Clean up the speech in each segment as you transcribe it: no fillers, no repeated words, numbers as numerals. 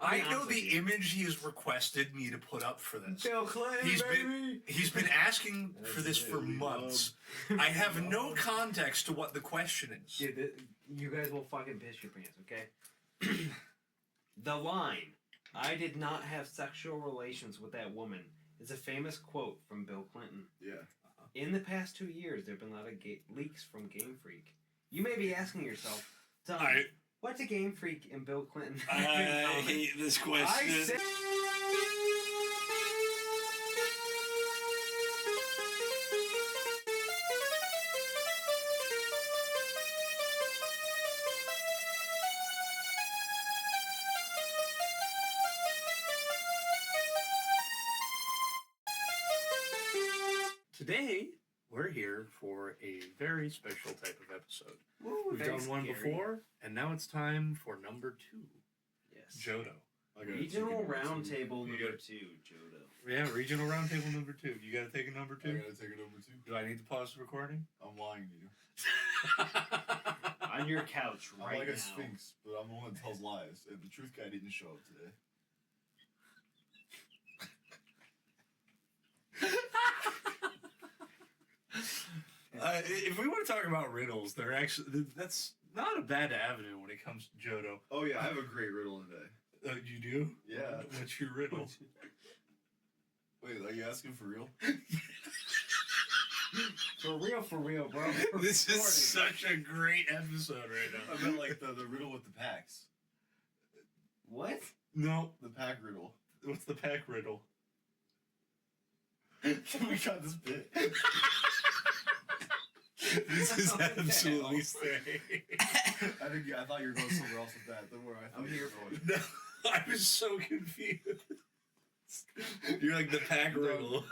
I know the image he has requested me to put up for this. Bill Clinton, He's been asking for this for months. I have no context to what the question is. Dude, you guys will fucking piss your pants, okay? The line, "I did not have sexual relations with that woman," is a famous quote from Bill Clinton. Yeah. In the past 2 years, there have been a lot of leaks from Game Freak. You may be asking yourself, Tom, what's a Game Freak and Bill Clinton? I hate this question. I said... Today, we're here for a very special type of episode. Ooh, We've done one before, and now it's time for number 2. Yes. Johto. Regional Roundtable number 2, Johto. Yeah, Regional Roundtable number 2. You gotta take a number 2? I gotta take a number 2. Do I need to pause the recording? I'm lying to you. On your couch right now. I'm like a sphinx, but I'm the one that tells lies, and the truth guy didn't show up today. If we want to talk about riddles, that's not a bad avenue when it comes to Johto. Oh yeah, I have a great riddle today. You do? Yeah. What's your riddle? Wait, are you asking for real? For real, bro. This is such a great episode right now. I meant like the riddle with the packs. What? No. The pack riddle. What's the pack riddle? We got this bit. This is absolutely sick. I thought you were going somewhere else with that. Don't worry, I'm here for it. No, I was so confused. You're like the pack riddle.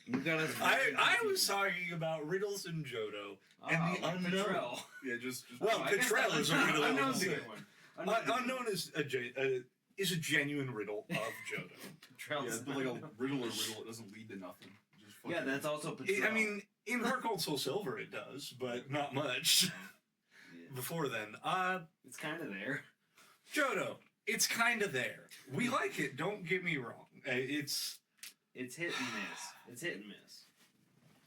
You got I was talking about riddles in Johto and the unknown. Yeah, just well, Petrel is a riddle. Unknown is a genuine riddle of Johto. Yeah, it's like a riddle or riddle. It doesn't lead to nothing. Just yeah, that's also Petrel. I mean, in Heart Gold Soul Silver it does, but not much. Yeah. Before then, it's kind of there. Johto, it's kind of there. We like it. Don't get me wrong. It's hit and miss. It's hit and miss.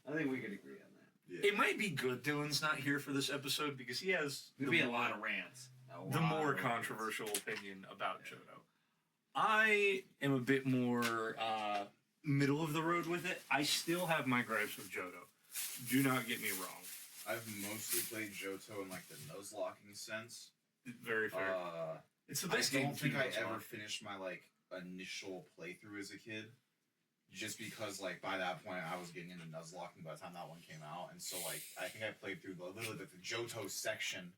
I think we could agree on that. Yeah. It might be good Dylan's not here for this episode because he has There'd be a lot of rants. The more controversial opinion about Johto. I am a bit more middle of the road with it. I still have my gripes with Johto. Do not get me wrong. I've mostly played Johto in like the nuzlocking sense. Very fair. It's the best I game. don't think I ever finished my like initial playthrough as a kid. Just because, like, by that point, I was getting into nuzlocking by the time that one came out. And so, like, I think I played through literally the Johto section.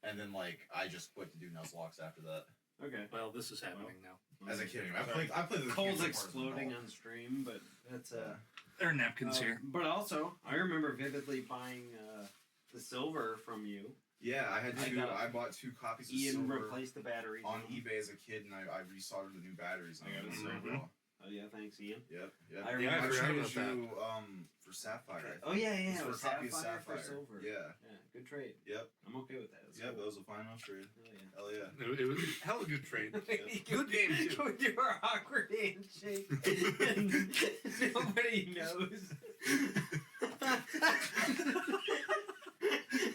And then, like, I just quit to do nuzlocks after that. Okay. Well, this is happening now. As a kid, I played the Cole's exploding on stream, but that's, there are napkins here. But also, I remember vividly buying the silver from you. Yeah, I bought 2 copies of Ian silver replaced the batteries on eBay as a kid, and I resoldered the new batteries. I got it. silver. Oh yeah, thanks, Ian. Yep. I I remember traded about you for Sapphire. Oh yeah, It's for with a copy of Sapphire for silver. Yeah. Good trade. Yep. I'm okay with that. That's Yep, cool. that was a fine enough trade. Hell yeah. Hell yeah. It was a hell of a good trade. Good game too. With your awkward handshake. Nobody knows.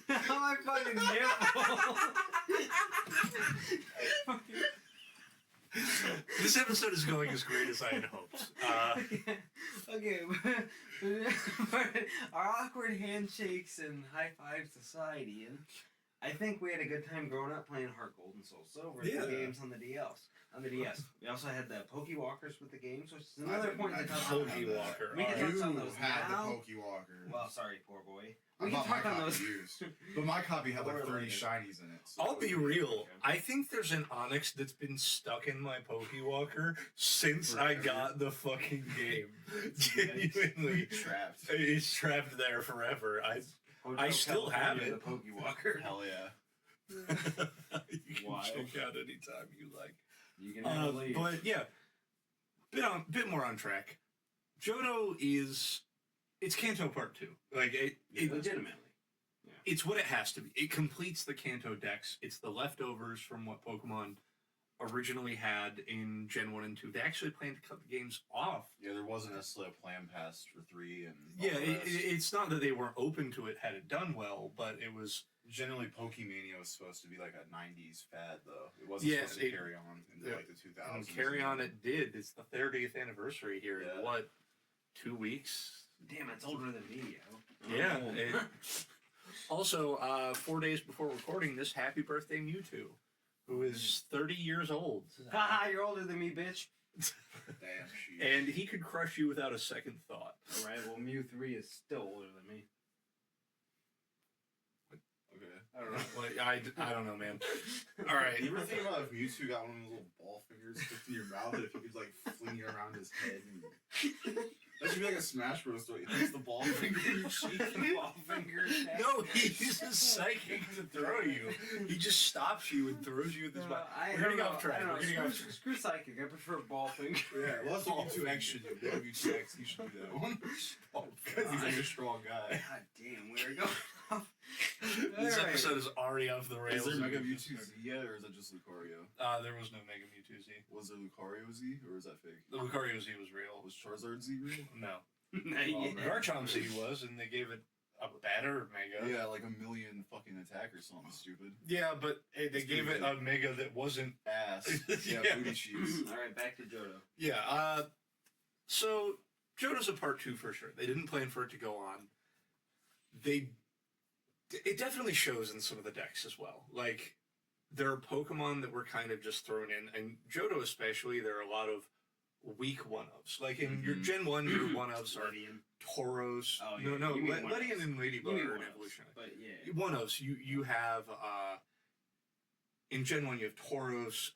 How I fucking nipple. This episode is going as great as I had hoped. Okay. But our awkward handshakes and high fives aside, Ian, I think we had a good time growing up playing Heart Gold and Soul Silver, the games on the DS. We also had the Pokewalkers with the games, which is another point to touch on. Pokewalker. We can touch on those had now. the Pokewalker. Well, sorry, poor boy. I We can bought my talk on copy those. used. But my copy had like Or 30 later. shinies in it. So I'll be real. I think there's an Onyx that's been stuck in my Pokewalker since I got the fucking game. Genuinely. Trapped. It's trapped there forever. I still have it. The Pokewalker. Hell yeah. You can Wild. check out anytime you like. You can never leave. But yeah, bit more on track. Johto it's Kanto Part 2. Like Legitimately. Yeah. It's what it has to be. It completes the Kanto decks. It's the leftovers from what Pokemon originally had in Gen 1 and 2. They actually planned to cut the games off. Yeah, there wasn't necessarily a plan past for 3 and all Yeah, the rest. it's not that they weren't open to it had it done well, but it was... Generally, Pokemania was supposed to be like a 90s fad, though. It wasn't supposed to carry on into like the 2000s. And carry on it did. It's the 30th anniversary here in, what, 2 weeks? Damn, it's older than me, yo. Yeah. Also, 4 days before recording this, happy birthday, Mewtwo, who is 30 years old. Haha, you're older than me, bitch. Damn, shit. And he could crush you without a second thought. Alright, well, Mew 3 is still older than me. Okay. I don't know. Like, I don't know, man. All right. You ever think about if Mewtwo got one of those little ball fingers stuck to your mouth, if you could like fling it around his head? That should be like a Smash Bros. Story. He puts the ball finger in your cheek. The ball finger. No, he uses psychic to throw you. He just stops you and throws you with his mouth. We're getting off track. We're getting off track. Screw psychic. I prefer ball finger. Yeah, well, that's what Mewtwo X should do. Mewtwo X, he should do that one. Because he's like a strong guy. God damn, where go? This episode is already off the rails. Is there Mega Mewtwo Z yet, or is that just Lucario? There was no Mega Mewtwo Z. Was there Lucario Z, or is that fake? The Lucario Z was real. Was Charizard Z real? No. Yeah. Garchomp Z was, and they gave it a better Mega. Yeah, like a million fucking attack or something stupid. Yeah, but they gave it a Mega that wasn't... Ass. Yeah, Yeah. booty cheese. Alright, back to Johto. Yeah, so Johto's a part 2 for sure. They didn't plan for it to go on. It definitely shows in some of the decks as well. Like, there are Pokemon that were kind of just thrown in, and Johto especially, there are a lot of weak one-ofs. Like, in your Gen 1, your one-ofs are Tauros. Oh, yeah. No, You mean Ledian one-ofs. and Ladybug You mean are an one-ofs, evolution. but yeah. One-ofs, you have, in Gen 1, you have Tauros,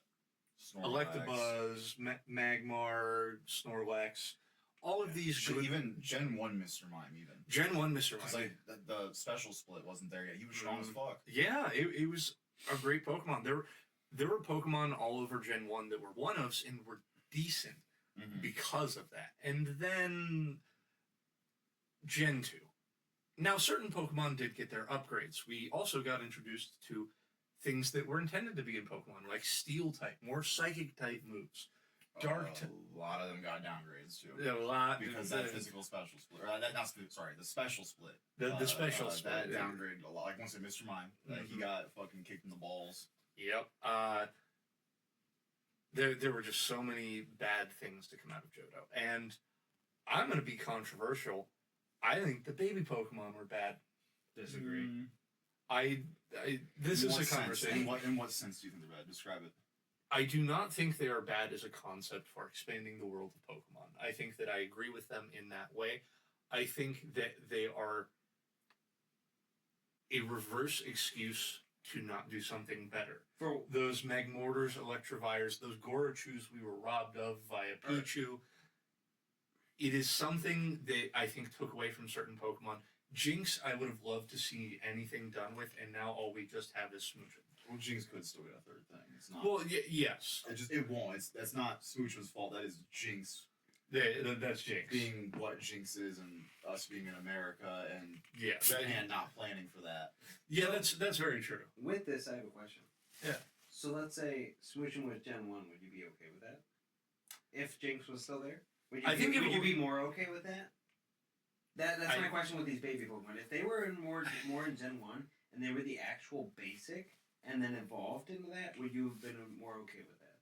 Electabuzz, Magmar, Snorlax. All of these Shit, good... even Gen 1 Mr. Mime, even. Gen 1 Mr. Because Mime. like the special split wasn't there yet. He was strong as fuck. Yeah, it was a great Pokemon. There were Pokemon all over Gen 1 that were one-ofs and were decent because of that. And then Gen 2. Now, certain Pokemon did get their upgrades. We also got introduced to things that were intended to be in Pokemon, like Steel-type, more Psychic-type moves. A lot of them got downgrades too. A lot. Because that physical special split, or the special split. The special split. That downgraded a lot. Like once Mr. Mime, he got fucking kicked in the balls. Yep. There were just so many bad things to come out of Johto. And I'm going to be controversial. I think the baby Pokemon were bad. Disagree. This is a conversation. In what sense do you think they're bad? Describe it. I do not think they are bad as a concept for expanding the world of Pokemon. I think that I agree with them in that way. I think that they are a reverse excuse to not do something better. For those Magmortars, Electivires, those Gorachus we were robbed of via Pichu, it is something that I think took away from certain Pokemon. Jinx, I would have loved to see anything done with, and now all we just have is Smoochum. Well, Jinx could still be a third thing. It's not. Well, yes. It won't. That's not Smoochum's fault. That is Jinx. That's Jinx. Being what Jinx is, and us being in America, and and not planning for that. Yeah, that's very true. with this, I have a question. Yeah. So let's say Smoochum was Gen 1, would you be okay with that? If Jinx was still there? Would you be more okay with that? That's my question with these baby Pokemon. If they were more in Gen 1, and they were the actual basic, and then evolved into that, would you have been more okay with that?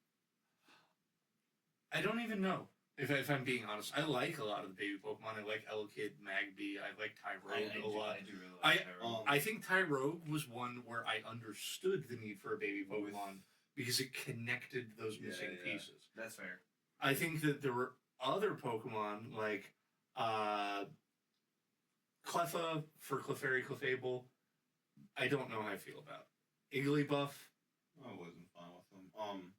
I don't even know. If I'm being honest, I like a lot of the baby Pokemon. I like Elekid, Magby. I like Tyrogue a lot. I do really like Tyrogue. I think Tyrogue was one where I understood the need for a baby Pokemon because it connected those missing pieces. That's fair. I think that there were other Pokemon like Cleffa for Clefairy, Clefable. I don't know how I feel about. Igglybuff. I wasn't fine with them.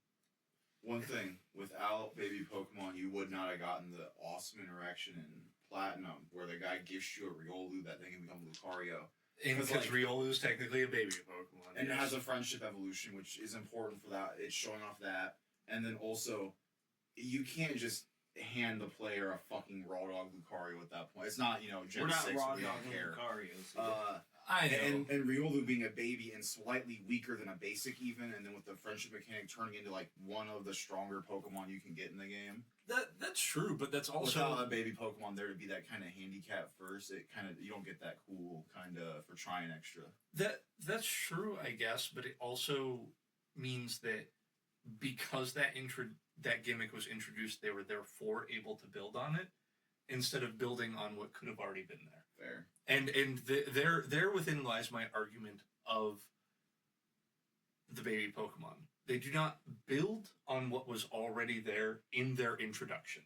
One thing, without baby Pokemon, you would not have gotten the awesome interaction in Platinum, where the guy gifts you a Riolu that then can become Lucario. And because Riolu is technically a baby Pokemon. And it has a friendship evolution, which is important for that. It's showing off that. And then also, you can't just hand the player a fucking raw dog Lucario at that point. It's not, Gen 6, we don't care. Lucario. I know. And Riolu being a baby and slightly weaker than a basic even, and then with the friendship mechanic turning into like one of the stronger Pokemon you can get in the game. That's true, but that's also Without a baby Pokemon there to be that kind of handicap first, it kind of you don't get that cool kind of for trying extra. that's true, I guess, but it also means that because that gimmick was introduced, they were therefore able to build on it instead of building on what could have already been there. Fair. And there within lies my argument of the baby Pokemon. They do not build on what was already there in their introduction.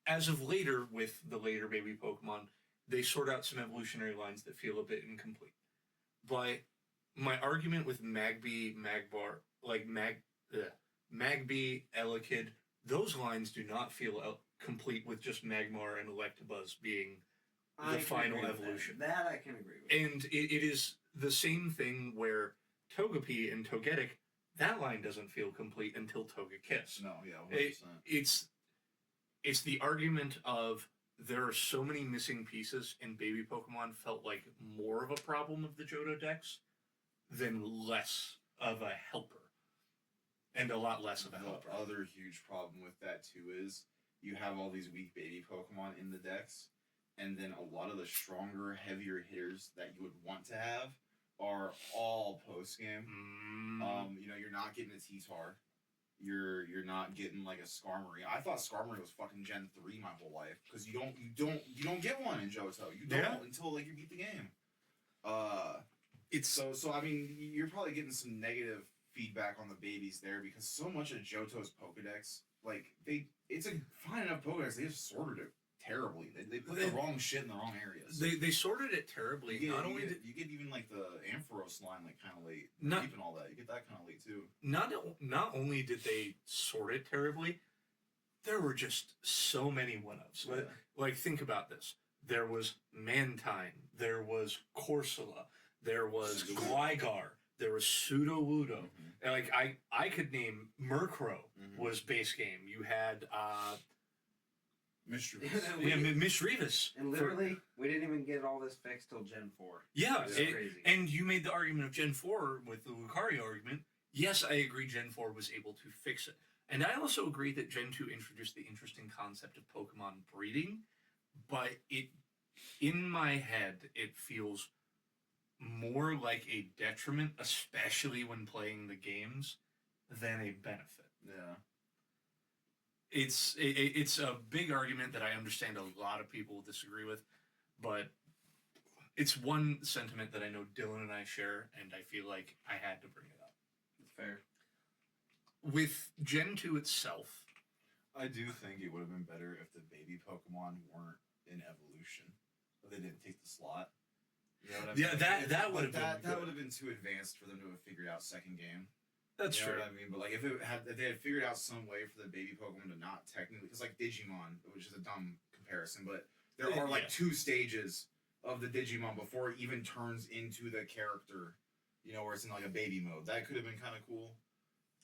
As of later, with the later baby Pokemon, they sort out some evolutionary lines that feel a bit incomplete. But my argument with Magby, Magbar, Magby, Elekid, those lines do not feel complete with just Magmar and Electabuzz being the final evolution. That I can agree with. And it is the same thing where Togepi and Togetic, that line doesn't feel complete until Togekiss. No, yeah, 100%. It's the argument of there are so many missing pieces, and baby Pokemon felt like more of a problem of the Johto decks than less of a helper. And a lot less of a helper. The other huge problem with that too is you have all these weak baby Pokemon in the decks, and then a lot of the stronger, heavier hitters that you would want to have are all post game. You're not getting a T-Tar. You're not getting like a Skarmory. I thought Skarmory was fucking Gen 3 my whole life because you don't get one in Johto. You don't until like you beat the game. It's so I mean you're probably getting some negative feedback on the babies there because so much of Johto's Pokedex, like it's a fine enough Pokedex, they just sorted it terribly. They put the wrong shit in the wrong areas. They sorted it terribly. You get even like the Ampharos line like kind of late. Keeping all that, you get that kind of late too. Not only did they sort it terribly, there were just so many one-ups. Yeah. Like think about this. There was Mantine. There was Corsola. There was Gligar. There was Sudowoodo. Mm-hmm. And like I could name Murkrow was base game. You had Mischievous. And literally, we didn't even get all this fixed till Gen 4. Yeah, crazy. And you made the argument of Gen 4 with the Lucario argument. Yes, I agree Gen 4 was able to fix it. And I also agree that Gen 2 introduced the interesting concept of Pokemon breeding, but in my head, it feels more like a detriment, especially when playing the games, than a benefit. Yeah. It's a big argument that I understand a lot of people disagree with, but it's one sentiment that I know Dylan and I share, and I feel like I had to bring it up. Fair. With Gen 2 itself, I do think it would have been better if the baby Pokemon weren't in evolution, but they didn't take the slot. You know what I mean? Yeah, that would have been that would have been too advanced for them to have figured out second game. That's you know true. What I mean, but like if they had figured out some way for the baby Pokemon to not technically, because like Digimon, which is a dumb comparison, but there are like 2 stages of the Digimon before it even turns into the character. You know, where it's in like a baby mode. That could have been kind of cool.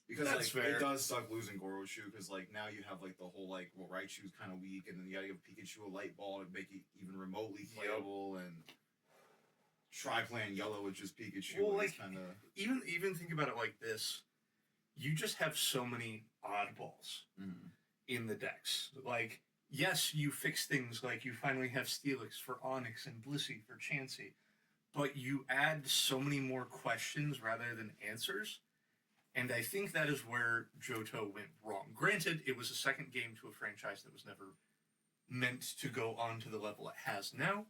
Because That's like fair. it does suck losing Goroshu because like now you have like the whole like Raichu's kind of weak and then you gotta give Pikachu a light ball to make it even remotely playable and try playing yellow with just Pikachu. Well, like kind of even think about it like this: you just have so many oddballs in the decks. Like yes, you fix things like you finally have Steelix for Onyx and Blissey for Chansey, but you add so many more questions rather than answers. And I think that is where Johto went wrong. Granted, it was a second game to a franchise that was never meant to go on to the level it has now.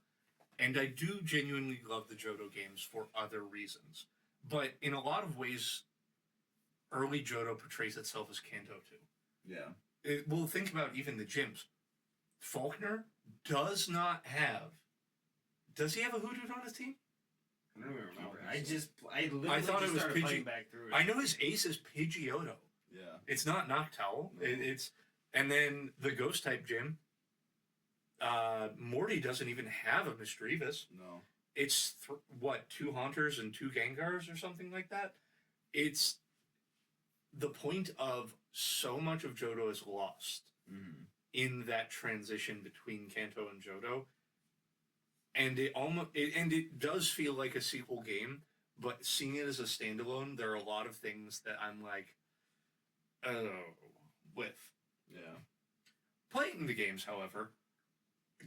And I do genuinely love the Johto games for other reasons. But in a lot of ways, early Johto portrays itself as Kanto too. yeah. Well, think about even the gyms. Faulkner does not have... Does he have a Hoodoo on his team? I don't even remember. I literally thought it was started Pidgey. playing back through it. I know his ace is Pidgeotto. Yeah. It's not Noctowl. No. It's and then the ghost type gym. Morty doesn't even have a Mischievous. No. It's 2 Haunters and 2 Gengars or something like that. It's the point of so much of Johto is lost in that transition between Kanto and Johto. and it does feel like a sequel game, but seeing it as a standalone, there are a lot of things that I'm like, oh, with. Yeah. Playing the games, however,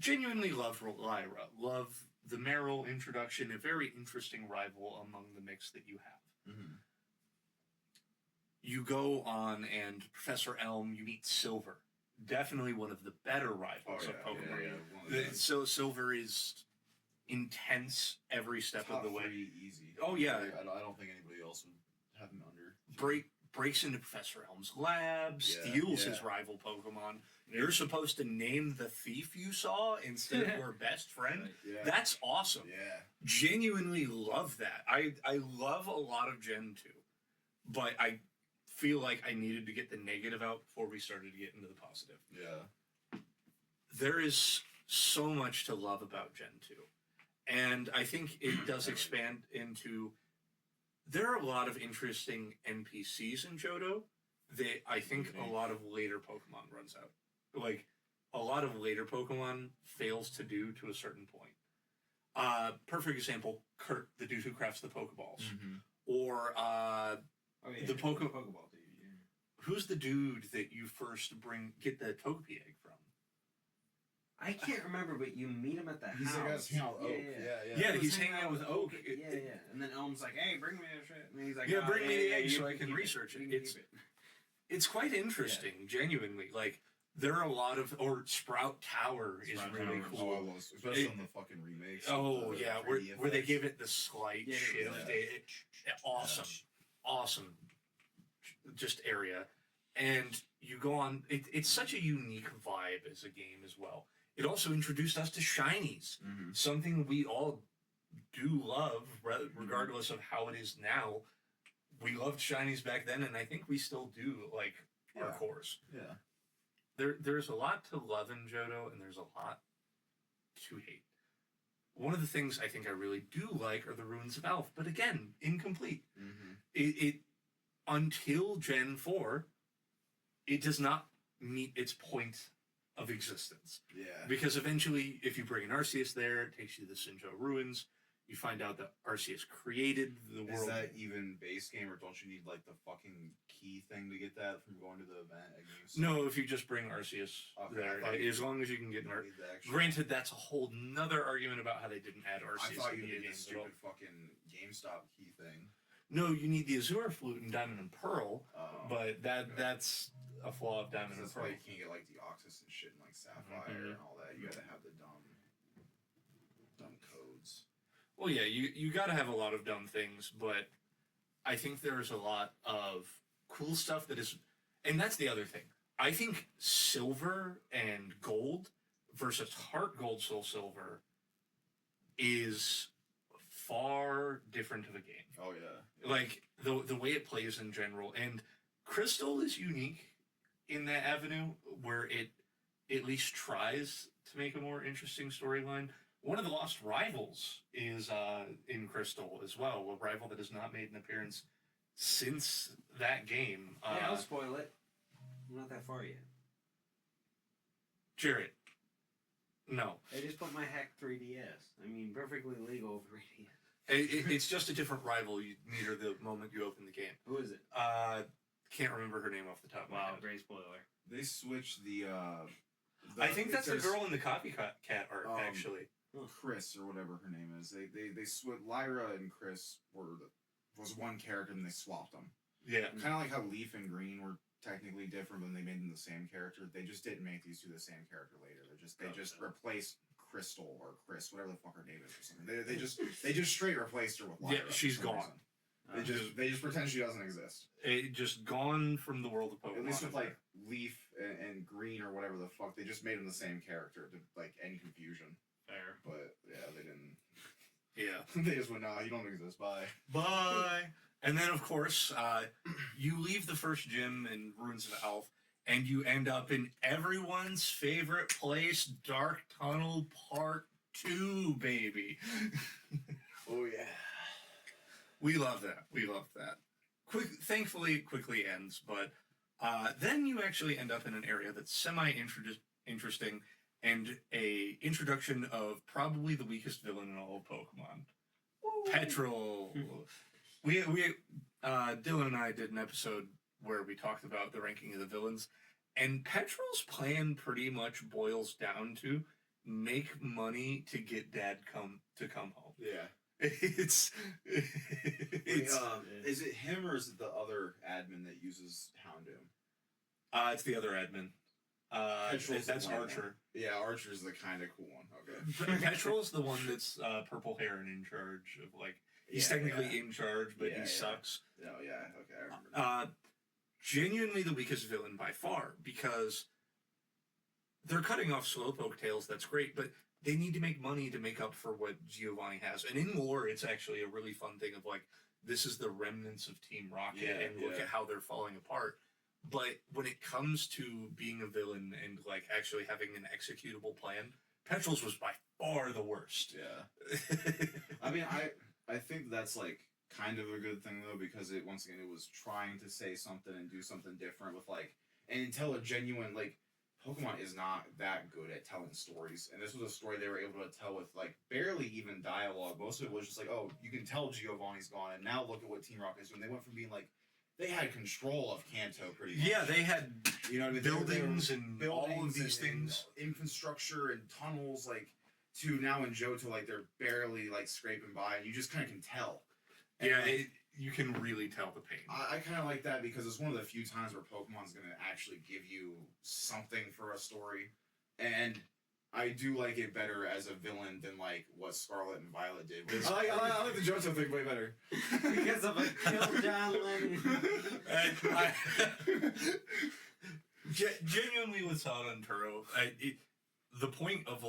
genuinely love Lyra. Love the Meryl introduction, a very interesting rival among the mix that you have. Mm-hmm. You go on, and Professor Elm, you meet Silver. Definitely one of the better rivals of Pokemon. So Silver is intense every step of the way. Easy. Oh yeah. I don't think anybody else would have him under. Breaks into Professor Elm's lab, steals his rival Pokemon. You're supposed to name the thief you saw instead of your best friend. Yeah. That's awesome. Yeah. Genuinely love that. I love a lot of Gen 2, but I feel like I needed to get the negative out before we started to get into the positive. Yeah. There is so much to love about Gen 2. And I think it does expand into... There are a lot of interesting NPCs in Johto that I think a lot of later Pokemon runs out. Like, a lot of later Pokemon fails to do to a certain point. Perfect example, Kurt, the dude who crafts the Pokeballs. Mm-hmm. Or, the Pokeball dude. Yeah. Who's the dude that you first get the Togepi egg from? I can't remember, but you meet him at the He's house. like, hanging out with Oak. Yeah, he's hanging out with Oak. Yeah. And then Elm's like, hey, bring me the shit. And he's like, Yeah, oh, bring me the egg you so I keep can research it. You can keep it. It's quite interesting, genuinely. Like, there are a lot of... Or Sprout Tower is really cool. Oh, I was. Especially on the fucking remakes. Oh, yeah, where they give it the slight Yeah, shift. yeah. Awesome. Just area. And you go on... It's such a unique vibe as a game as well. It also introduced us to shinies. Mm-hmm. Something we all do love, regardless of how it is now. We loved shinies back then, and I think we still do, like, our cores. Yeah. There's a lot to love in Johto, and there's a lot to hate. One of the things I think I really do like are the Ruins of Elf, but again, incomplete. Mm-hmm. It until Gen 4, it does not meet its point of existence. Yeah. Because eventually, if you bring an Arceus there, it takes you to the Sinjoh Ruins. You find out that Arceus created the world. Is that even base game, or don't you need like the fucking key thing to get that from going to the event? No, if you just bring Arceus there, as long as you can get an Arceus. Granted, that's a whole nother argument about how they didn't add Arceus. I thought in you the needed the games at all. stupid fucking GameStop key thing. No, you need the Azure Flute and Diamond and Pearl, Oh, but that's a flaw of Diamond and that's Pearl. why you can't get like the Deoxys and shit and like Sapphire and all that. You gotta have the dumb codes. Well, yeah, you got to have a lot of dumb things, but I think there's a lot of cool stuff that is, and that's the other thing. I think Silver and Gold versus Heart Gold Soul Silver is far different of a game. Oh yeah. Like the way it plays in general, and Crystal is unique in that avenue where it at least tries to make a more interesting storyline. One of the lost rivals is in Crystal as well, a rival that has not made an appearance since that game. Yeah, I'll spoil it. I'm not that far yet. Jarrett. No. I just put my hack 3DS. I mean, perfectly legal 3DS. It's just a different rival you meet her the moment you open the game. Who is it? Can't remember her name off the top of my head. Great spoiler. They switched the I think that's the girl in the copycat art, actually. Chris or whatever her name is. They Lyra and Chris was one character and they swapped them. Yeah. Kind of like how Leaf and Green were technically different, but they made them the same character. They just didn't make these two the same character later. They just replaced Crystal or Chris, whatever the fuck her name is or something. They just straight replaced her with Lyra. Yeah, she's gone. They just pretend she doesn't exist. It just gone from the world of Pokemon. At least with like Leaf and Green or whatever the fuck, they just made them the same character to like end confusion. Fair. But yeah, they didn't. Yeah. They just went, nah, you don't exist. Bye. Bye. And then, of course, you leave the first gym in Ruins of Elf, and you end up in everyone's favorite place, Dark Tunnel Part 2, baby. Oh, yeah. We love that. Thankfully, quickly ends, but then you actually end up in an area that's semi-interesting, and a introduction of probably the weakest villain in all of Pokemon, Petrol. Dylan and I did an episode where we talked about the ranking of the villains, and Petrol's plan pretty much boils down to make money to get Dad come home. Yeah. It's is it him or is it the other admin that uses Houndoom? It's the other admin. That's Archer. Yeah, Archer's the kind of cool one. Okay. Petrol's the one that's purple hair and in charge of he's technically in charge, but he sucks. No, yeah, okay, I remember. Genuinely the weakest villain by far, because they're cutting off Slowpoke tails. That's great, but they need to make money to make up for what Giovani has. And in lore, it's actually a really fun thing of this is the remnants of Team Rocket, and look at how they're falling apart. But when it comes to being a villain and actually having an executable plan, Petrol's was by far the worst. Yeah. I mean, I think that's kind of a good thing though, because it once again it was trying to say something and do something different with and tell a genuine Pokemon is not that good at telling stories, and this was a story they were able to tell with barely even dialogue. Most of it was just oh, you can tell Giovani's gone, and now look at what Team Rocket is doing. They went from being they had control of Kanto pretty much. Yeah, they had you know what I mean? buildings and all of these things, infrastructure and tunnels to now in Johto they're barely scraping by, and you just kind of can tell. And, yeah, you can really tell the pain. I kind of like that because it's one of the few times where Pokemon's going to actually give you something for a story. And I do like it better as a villain than what Scarlet and Violet did. I like the Johto thing way better. Because of a kill John Lennon. Genuinely with Sada and Turo, the point of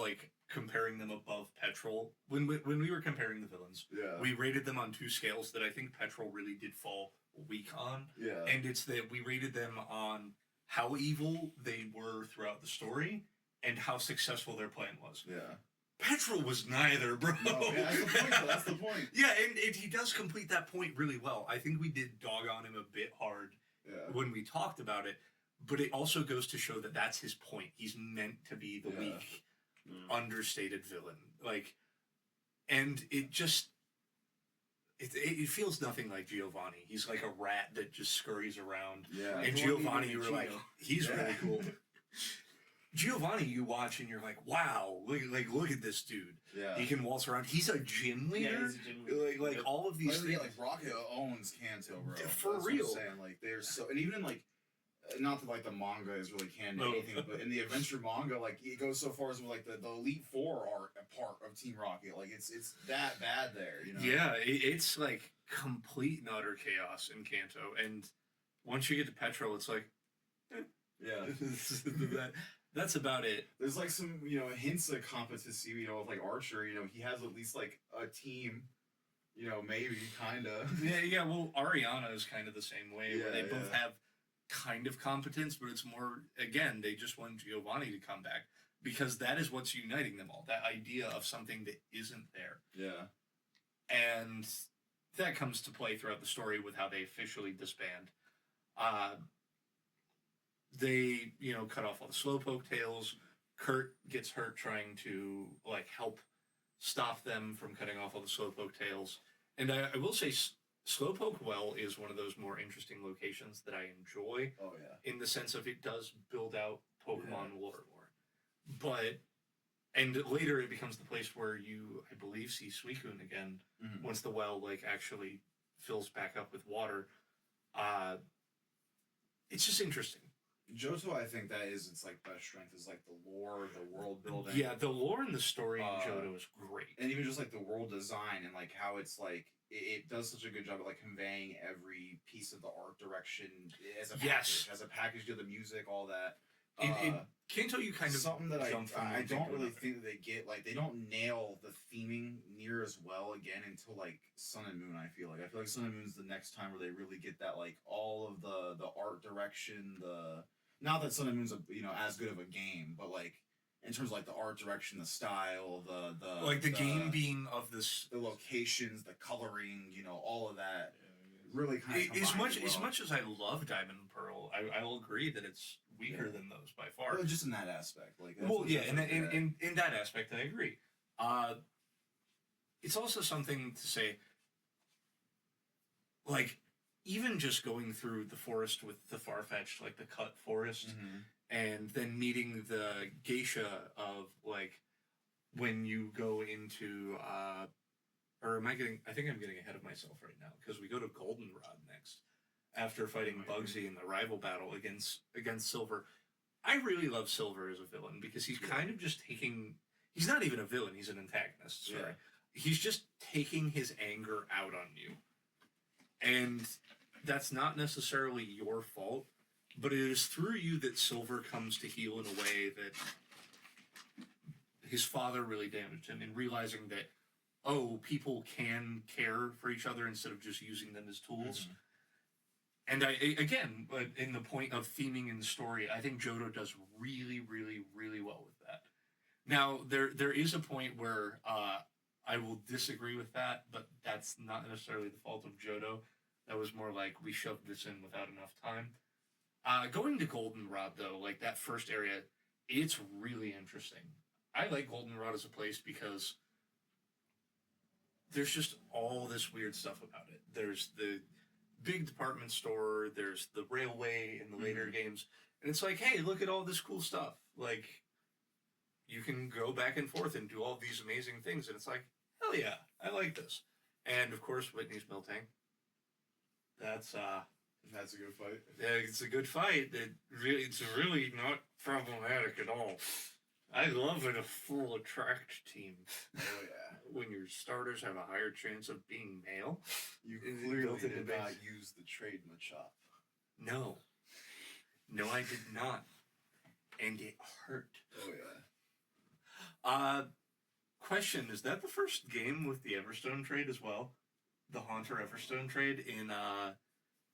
comparing them above Petrol, when we were comparing the villains, we rated them on two scales that I think Petrol really did fall weak on. Yeah. And it's that we rated them on how evil they were throughout the story and how successful their plan was. Yeah. Petrol was neither, bro. No, yeah, that's the point. Yeah, and he does complete that point really well. I think we did dog on him a bit hard when we talked about it, but it also goes to show that that's his point. He's meant to be the weak, understated villain. And it just... It feels nothing like Giovani. He's like a rat that just scurries around. Yeah. And Giovani, you were he's really cool. Giovani, you watch and you're wow, look at this dude. Yeah. He can waltz around. He's a gym leader. Yeah, he's a gym leader. All of these things. Rocket owns Kanto, bro. For That's real. What I'm saying. They're so, and even in not that the manga is really canon or anything, but in the adventure manga, it goes so far as the Elite Four are a part of Team Rocket. It's that bad there, you know? Yeah, it's complete and utter chaos in Kanto, and once you get to Petrol, it's yeah. That's about it. There's some hints of competency, with Archer. He has at least a team. Maybe kinda. Yeah. Well, Ariana is kind of the same way, where they both have kind of competence, but it's more, again, they just want Giovani to come back because that is what's uniting them all, that idea of something that isn't there. Yeah. And that comes to play throughout the story with how they officially disband. They, cut off all the Slowpoke tails. Kurt gets hurt trying to help stop them from cutting off all the Slowpoke tails. And I will say Slowpoke Well is one of those more interesting locations that I enjoy. Oh, yeah. In the sense of it does build out Pokemon lore more. But, and later it becomes the place where you, I believe, see Suicune again, once the well, actually fills back up with water. It's just interesting. Johto, I think that is its best strength is the lore, the world building. Yeah, the lore and the story in Johto is great. And even just the world design and how it's it does such a good job at conveying every piece of the art direction as a package. Yes. As a package, the music, all that. In Kanto, you kind of something that jump from I don't really another. think that they get they don't nail the theming near as well again until Sun and Moon. I feel like Sun and Moon's the next time where they really get that all of the art direction, the not that Sun and Moon's as good of a game, but in terms of the art direction, the style, the game being of this, the locations, the coloring, all of that. Really kind of as much as I love Diamond and Pearl, I will agree that it's weaker than those by far. hard. Well, just in that aspect, like. That's Well, what yeah, it's in like, in that aspect, I agree. It's also something to say, like, even just going through the forest with the Farfetch'd, like the cut forest, and then meeting the geisha of, like, when you go into, or am I getting, I think I'm getting ahead of myself right now, because we go to Goldenrod next, after fighting Bugsy in the rival battle against Silver. I really love Silver as a villain, because he's kind of just taking, he's not even a villain, he's an antagonist, sorry. He's just taking his anger out on you. And that's not necessarily your fault, but it is through you that Silver comes to heal in a way that his father really damaged him, and realizing that, oh, people can care for each other instead of just using them as tools. And again, in the point of theming in the story, I think Johto does really, really, really well with that. Now, there is a point where I will disagree with that, but that's not necessarily the fault of Johto. That was more like, we shoved this in without enough time. Going to Goldenrod, though, like that first area, it's really interesting. I like Goldenrod as a place because there's just all this weird stuff about it. There's the big department store, there's the railway in the later games, and it's like, hey, look at all this cool stuff. Like, you can go back and forth and do all these amazing things, and it's like, hell yeah, I like this. And, of course, Whitney's Miltank. That's a good fight. Yeah, it's a good fight. It's really not problematic at all. I love it, a full attract team. Oh yeah. When your starters have a higher chance of being male. You Is it clearly built into did base? not use the trade Machop. No. No, I did not. And it hurt. Oh yeah. Question, is that the first game with the Everstone trade as well? The Haunter Everstone trade in the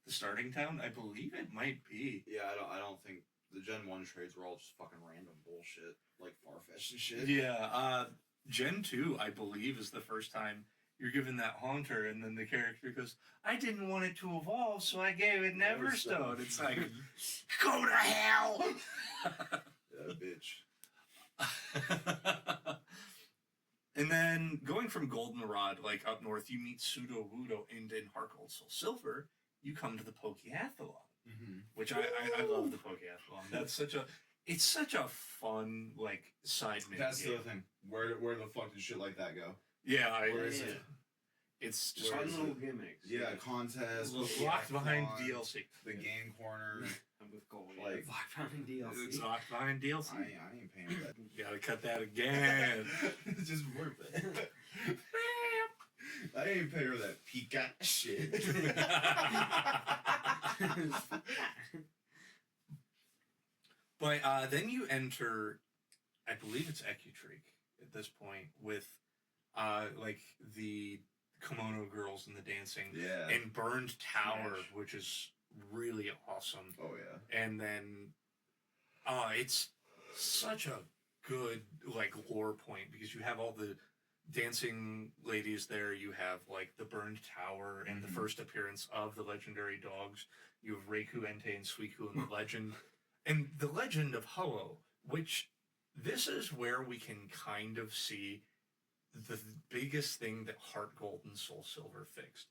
starting town? I believe it might be. Yeah, I don't think the Gen 1 trades were all just fucking random bullshit, like Farfetch'd and shit. Yeah, Gen 2, I believe, is the first time you're given that Haunter, and then the character goes, I didn't want it to evolve, so I gave it Everstone. It's like, go to hell! Yeah, bitch. And then going from Goldenrod, like up north, you meet Pseudo Wudo, and in Heart Gold Soul Silver, you come to the Pokeathlon, which I love the Pokeathlon. That's such a fun, like, side mini That's game. the other thing. Where the fuck did shit like that go? Yeah, Where is it? It's just Fun little gimmicks. Yeah, contest. locked behind Pokeathlon, DLC. The game corner. I'm with Gold. Like- Locked behind DLC. It's locked behind DLC. I ain't paying for that. You gotta cut that again. It's just worth it. I ain't paying for that Pika shit. But then you enter, I believe it's Ecutreak at this point, with like the kimono girls and the dancing, Yeah. and Burned Tower, Smash. which is really awesome. Oh yeah. And then, it's such a good, like, lore point, because you have all the dancing ladies there. You have, like, the Burned Tower and the first appearance of the legendary dogs. You have Reiku, Entei, and Suicune and the legend. And the legend of Ho-Oh, which this is where we can kind of see the biggest thing that Heart Gold and Soul Silver fixed.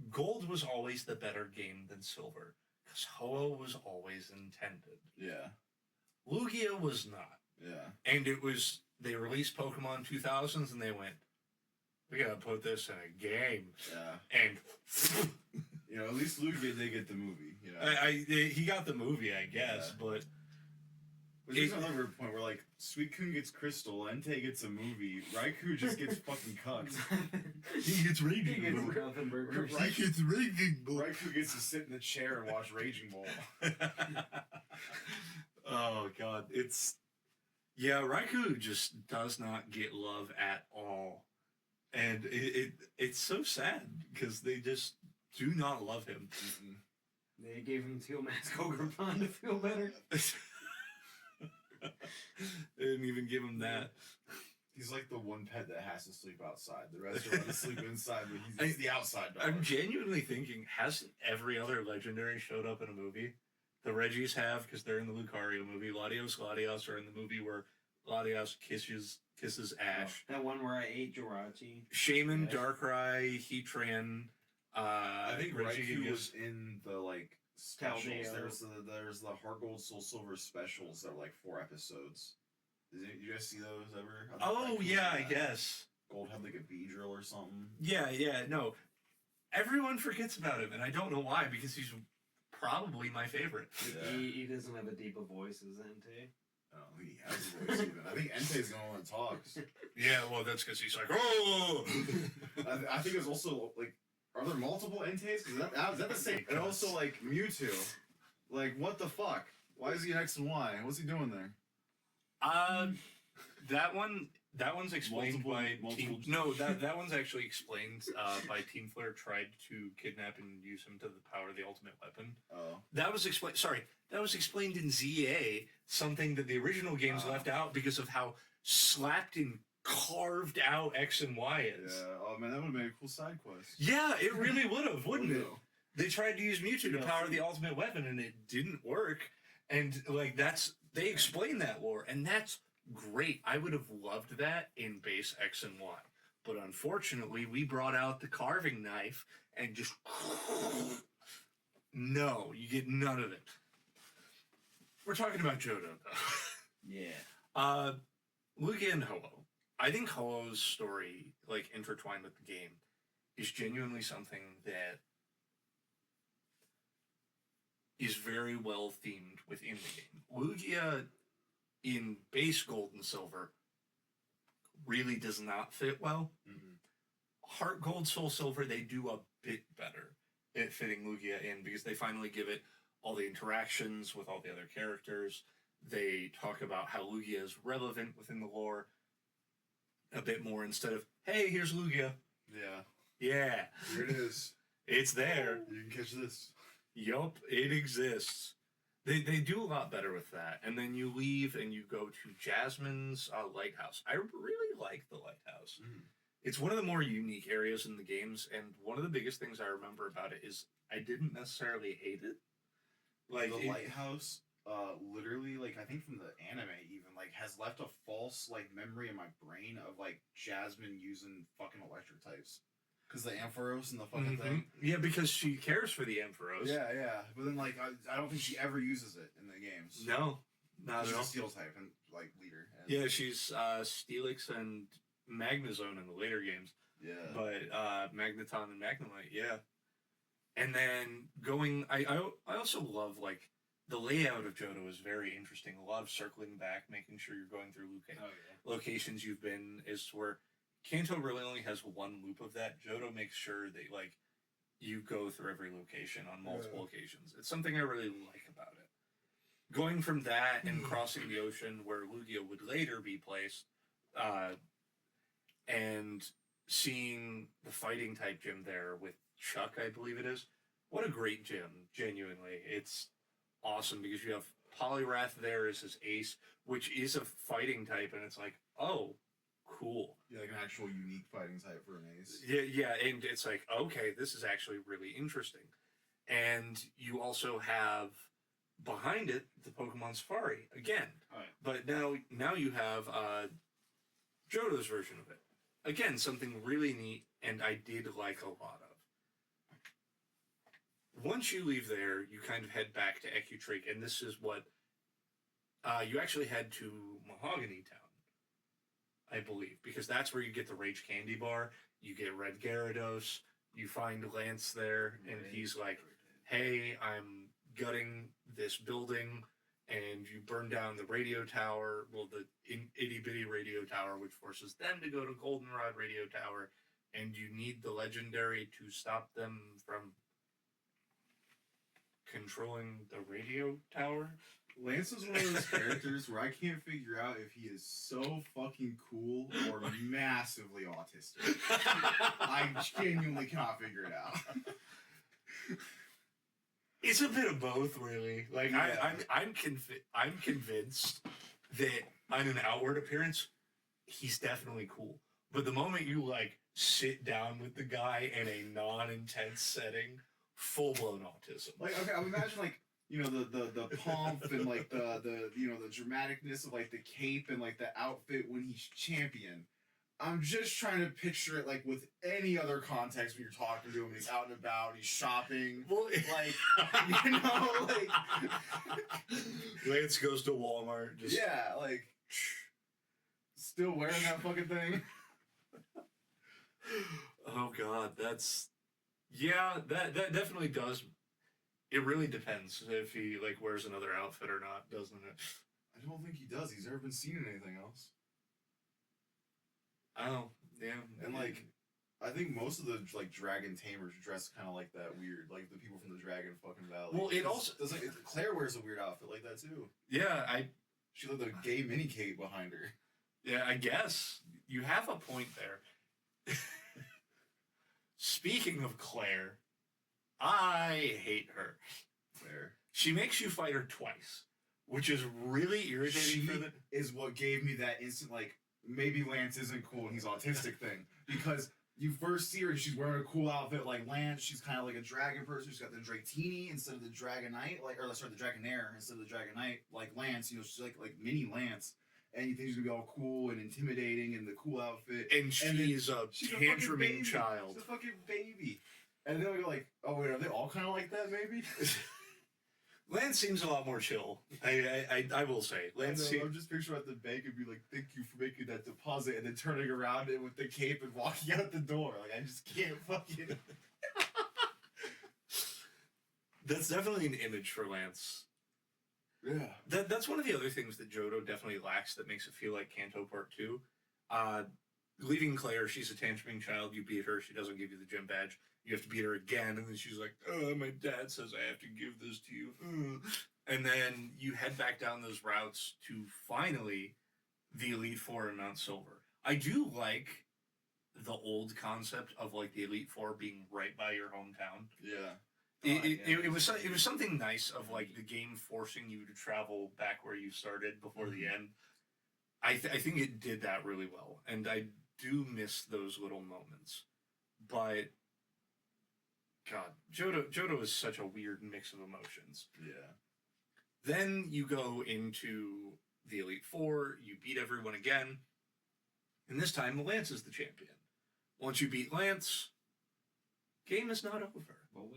Gold was always the better game than Silver, because Ho-Oh was always intended. Yeah. Lugia was not. Yeah. And it was, they released Pokemon 2000s and they went, we gotta put this in a game. Yeah. And You know, at least Lugia did get the movie. You know. he got the movie, I guess, but Which is another point where, like, Suicune gets Crystal, Entei gets a movie, Raikou just gets fucking cucked. he gets He Raging gets Bull. nothing burgers. He gets Raging Bull. Raikou gets to sit in the chair and watch Raging Bull. Oh god, Raikou just does not get love at all, and it's so sad because they just do not love him. They gave him Teal Mask Ogre Pond to feel better. They didn't even give him that. He's like the one pet that has to sleep outside. The rest are to sleep inside, but he's the outside dog. I'm genuinely thinking, hasn't every other legendary showed up in a movie? the Reggies have because they're in the Lucario movie. Latios are in the movie where Latios kisses Ash. That one where I ate Jirachi. Shaman, Yeah. Darkrai, Heatran. I think Raikou Regigigas. was in the like specials. Taldeo. There's the Heart Gold Soul Silver specials that are like 4 episodes. Did you guys see those ever? I think Oh Raikou was yeah, in I that. guess. Gold had like a Beedrill or something. Yeah, no. Everyone forgets about him, and I don't know why because he's probably my favorite. Yeah. He doesn't have a deeper voice as Entei. I don't think he has a voice even. I think Entei's the only one that talks. Yeah, well, that's because he's like, oh. I think there's also like, are there multiple Enteis? Because is that the same? And also like Mewtwo, like what the fuck? Why is he an X and Y? What's he doing there? That one's explained Multiple- Team. No, that one's actually explained by Team Flare tried to kidnap and use him to the power of the ultimate weapon. Oh, That was explained. Sorry, that was explained in ZA. Something that the original games left out because of how slapped and carved out X and Y is. yeah. Oh man, that would have been a cool side quest. Yeah, it really would have, wouldn't it? Oh, They tried to use Mewtwo to Yeah. power the ultimate weapon, and it didn't work. And like they explain that lore, and that's great. I would have loved that in base X and Y, but unfortunately, we brought out the carving knife and just no, you get none of it. We're talking about Johto, though. Yeah. Lugia and Ho-Oh. I think Ho-Oh's story, like intertwined with the game, is genuinely something that is very well themed within the game. Lugia in base Gold and Silver really does not fit well. Mhm. Heart Gold, Soul Silver, they do a bit better at fitting Lugia in because they finally give it all the interactions with all the other characters. They talk about how Lugia is relevant within the lore a bit more instead of, hey, here's Lugia. Yeah. Yeah, Here it is. it's there. You can catch this. Yup, it exists. They do a lot better with that. And then you leave and you go to Jasmine's lighthouse. I really like the lighthouse. Mhm. It's one of the more unique areas in the games, and one of the biggest things I remember about it is I didn't necessarily hate it. Like The lighthouse, literally, like I think from the anime even, like has left a false like memory in my brain of like Jasmine using fucking electric types, because the Ampharos and the fucking thing. Yeah, because she cares for the Ampharos. Yeah. But then like I don't think she ever uses it in the games. No, not She's at a all. steel type and like leader. And, Yeah, she's Steelix and Magnezone in the later games. Yeah. But Magneton and Magnemite, yeah. And then I also love like the layout of Johto is very interesting. A lot of circling back, making sure you're going through Oh yeah. locations you've been is where Kanto really only has one loop of that. Johto makes sure that like you go through every location on multiple occasions. It's something I really like about it. Going from that and crossing the ocean where Lugia would later be placed, and seeing the fighting type gym there with Chuck, I believe it is. What a great gym, genuinely. It's awesome because you have Poliwrath there as his ace, which is a fighting type, and it's like, oh, cool. Yeah, like an actual unique fighting type for an ace. Yeah, and it's like, okay, this is actually really interesting. And you also have behind it the Pokemon Safari again. Oh, yeah. But now you have Johto's version of it. Again, something really neat, and I did like a lot of. Once you leave there, you kind of head back to Ecutrik, and this is what you actually head to Mahogany Town, I believe, because that's where you get the Rage Candy Bar. You get Red Gyarados. You find Lance there, and he's like, "Hey, I'm gutting this building." And you burn down the radio tower, well, the itty bitty radio tower, which forces them to go to Goldenrod Radio Tower, and you need the legendary to stop them from controlling the radio tower. Lance is one of those characters where I can't figure out if he is so fucking cool or massively autistic. I genuinely cannot figure it out. It's a bit of both, really. Like Yeah. I'm convinced that on an outward appearance, he's definitely cool. But the moment you like sit down with the guy in a non-intense setting, full blown autism. Like, okay, I would imagine like you know, the pomp and like the you know the dramaticness of like the cape and like the outfit when he's champion. I'm just trying to picture it like with any other context when you're talking to him and he's out and about, he's shopping. Well, like you know, like Lance goes to Walmart. Just yeah, like still wearing that fucking thing. Oh God, that's that definitely does. It really depends if he like wears another outfit or not, doesn't it? I don't think he does. He's never been seen in anything else. Oh, yeah. And like, I think most of the like dragon tamers dress kind of like that weird, like the people from the Dragon fucking Valley. Well, it also doesn't. Claire wears a weird outfit like that too. Yeah, She had a gay mini cape behind her. Yeah, I guess you have a point there. Speaking of Claire, I hate her. Claire. She makes you fight her twice, which is really irritating. She is what gave me that instant like, maybe Lance isn't cool and he's autistic thing. Because you first see her and she's wearing a cool outfit like Lance. She's kind of like a dragon person. She's got the Dratini instead of the Dragonite, the Dragonair instead of the Dragonite, like Lance. You know, she's like mini Lance. And you think she's gonna be all cool and intimidating and the cool outfit. And she's a tantruming child. She's a fucking baby. And then we go like, oh wait, are they all kind of like that maybe? Lance seems a lot more chill. I will say. Lance I'm just picturing at the bank and be like, thank you for making that deposit, and then turning around and with the cape and walking out the door. Like, I just can't fucking... That's definitely an image for Lance. Yeah. That's one of the other things that Johto definitely lacks that makes it feel like Kanto Part 2. Leaving Claire, she's a tantruming child. You beat her. She doesn't give you the gym badge. You have to beat her again, and then she's like, oh, my dad says I have to give this to you. And then you head back down those routes to finally the Elite Four in Mount Silver. I do like the old concept of like the Elite Four being right by your hometown. Yeah. It was something nice of like the game forcing you to travel back where you started before the end. I think it did that really well, and I do miss those little moments. But God, Johto is such a weird mix of emotions. Yeah. Then you go into the Elite Four, you beat everyone again, and this time Lance is the champion. Once you beat Lance, game is not over. Well,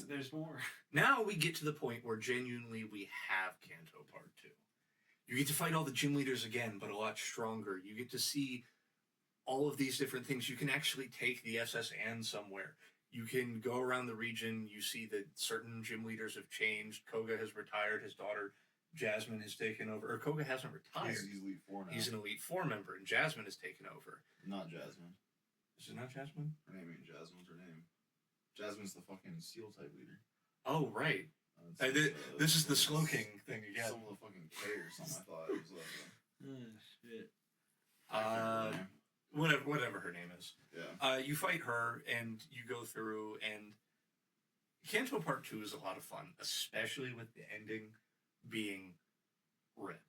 there's more. Now we get to the point where genuinely we have Kanto Part 2. You get to fight all the gym leaders again, but a lot stronger. You get to see all of these different things. You can actually take the SS Anne somewhere. You can go around the region. You see that certain gym leaders have changed. Koga has retired. His daughter Jasmine has taken over. Or Koga hasn't retired. He's Elite Four now. He's an Elite Four member, and Jasmine has taken over. Not Jasmine. Is it not Jasmine? Her name ain't Jasmine. What's her name? Jasmine's the fucking Seal type leader. Oh, right. This is the Slowking thing again. Some of the fucking K or something. I thought it was Shit. Whatever her name is. Yeah. You fight her, and you go through, and Kanto Part 2 is a lot of fun, especially with the ending being Red.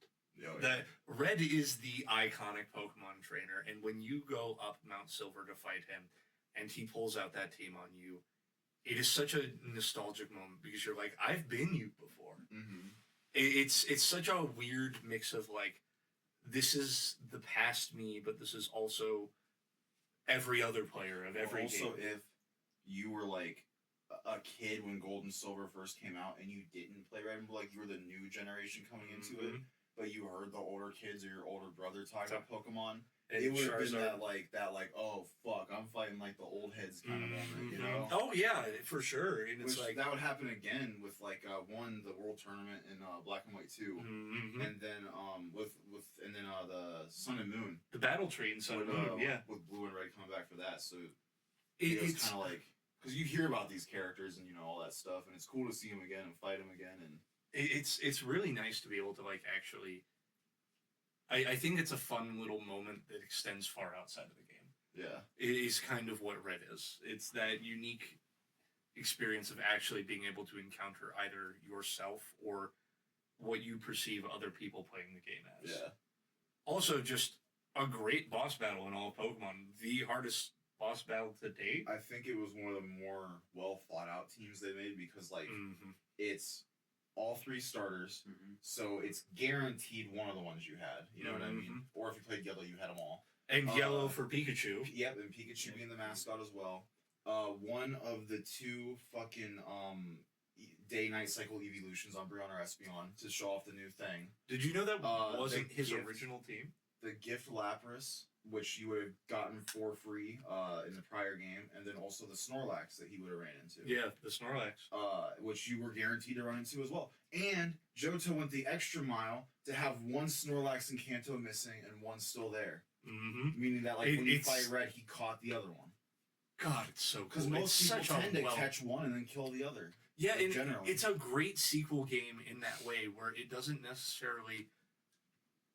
That Red is the iconic Pokemon trainer, and when you go up Mount Silver to fight him, and he pulls out that team on you, it is such a nostalgic moment because you're like, I've been you before. Mm-hmm. It's such a weird mix of like, this is the past me, but this is also every other player of every game. Also, if you were like a kid when Gold and Silver first came out and you didn't play Red and Blue, like you were the new generation coming into it, but you heard the older kids or your older brother talk about Pokemon, and it would have been that like, oh fuck, I'm fighting like the old heads kind of moment, you know? Oh yeah, for sure. And it's like that would happen again with like the World Tournament in Black and White 2, and then the Sun and Moon, the Battle Tree in Sun and Moon, yeah, with Blue and Red coming back for that. So it's kind of like, because you hear about these characters and you know all that stuff, and it's cool to see them again and fight them again, and it's really nice to be able to like actually. I think it's a fun little moment that extends far outside of the game. Yeah. It is kind of what Red is. It's that unique experience of actually being able to encounter either yourself or what you perceive other people playing the game as. Yeah. Also, just a great boss battle in all of Pokemon. The hardest boss battle to date. I think it was one of the more well thought out teams they made because like it's all 3 starters, so it's guaranteed one of the ones you had. You know what I mean? Or if you played yellow, you had them all. And yellow for Pikachu. Yep, and Pikachu being the mascot as well. One of the 2 fucking day-night cycle evolutions on Brianna or Espeon to show off the new thing. Did you know that wasn't his original team? The gift Lapras, which you would have gotten for free in the prior game, and then also the Snorlax that he would have ran into. Yeah, the Snorlax. Which you were guaranteed to run into as well. And Johto went the extra mile to have 1 Snorlax and Kanto missing and 1 still there. Meaning that like when you fight Red, he caught the other one. God, it's so cool. Because most people tend to catch one and then kill the other. Yeah, like, generally. It's a great sequel game in that way where it doesn't necessarily...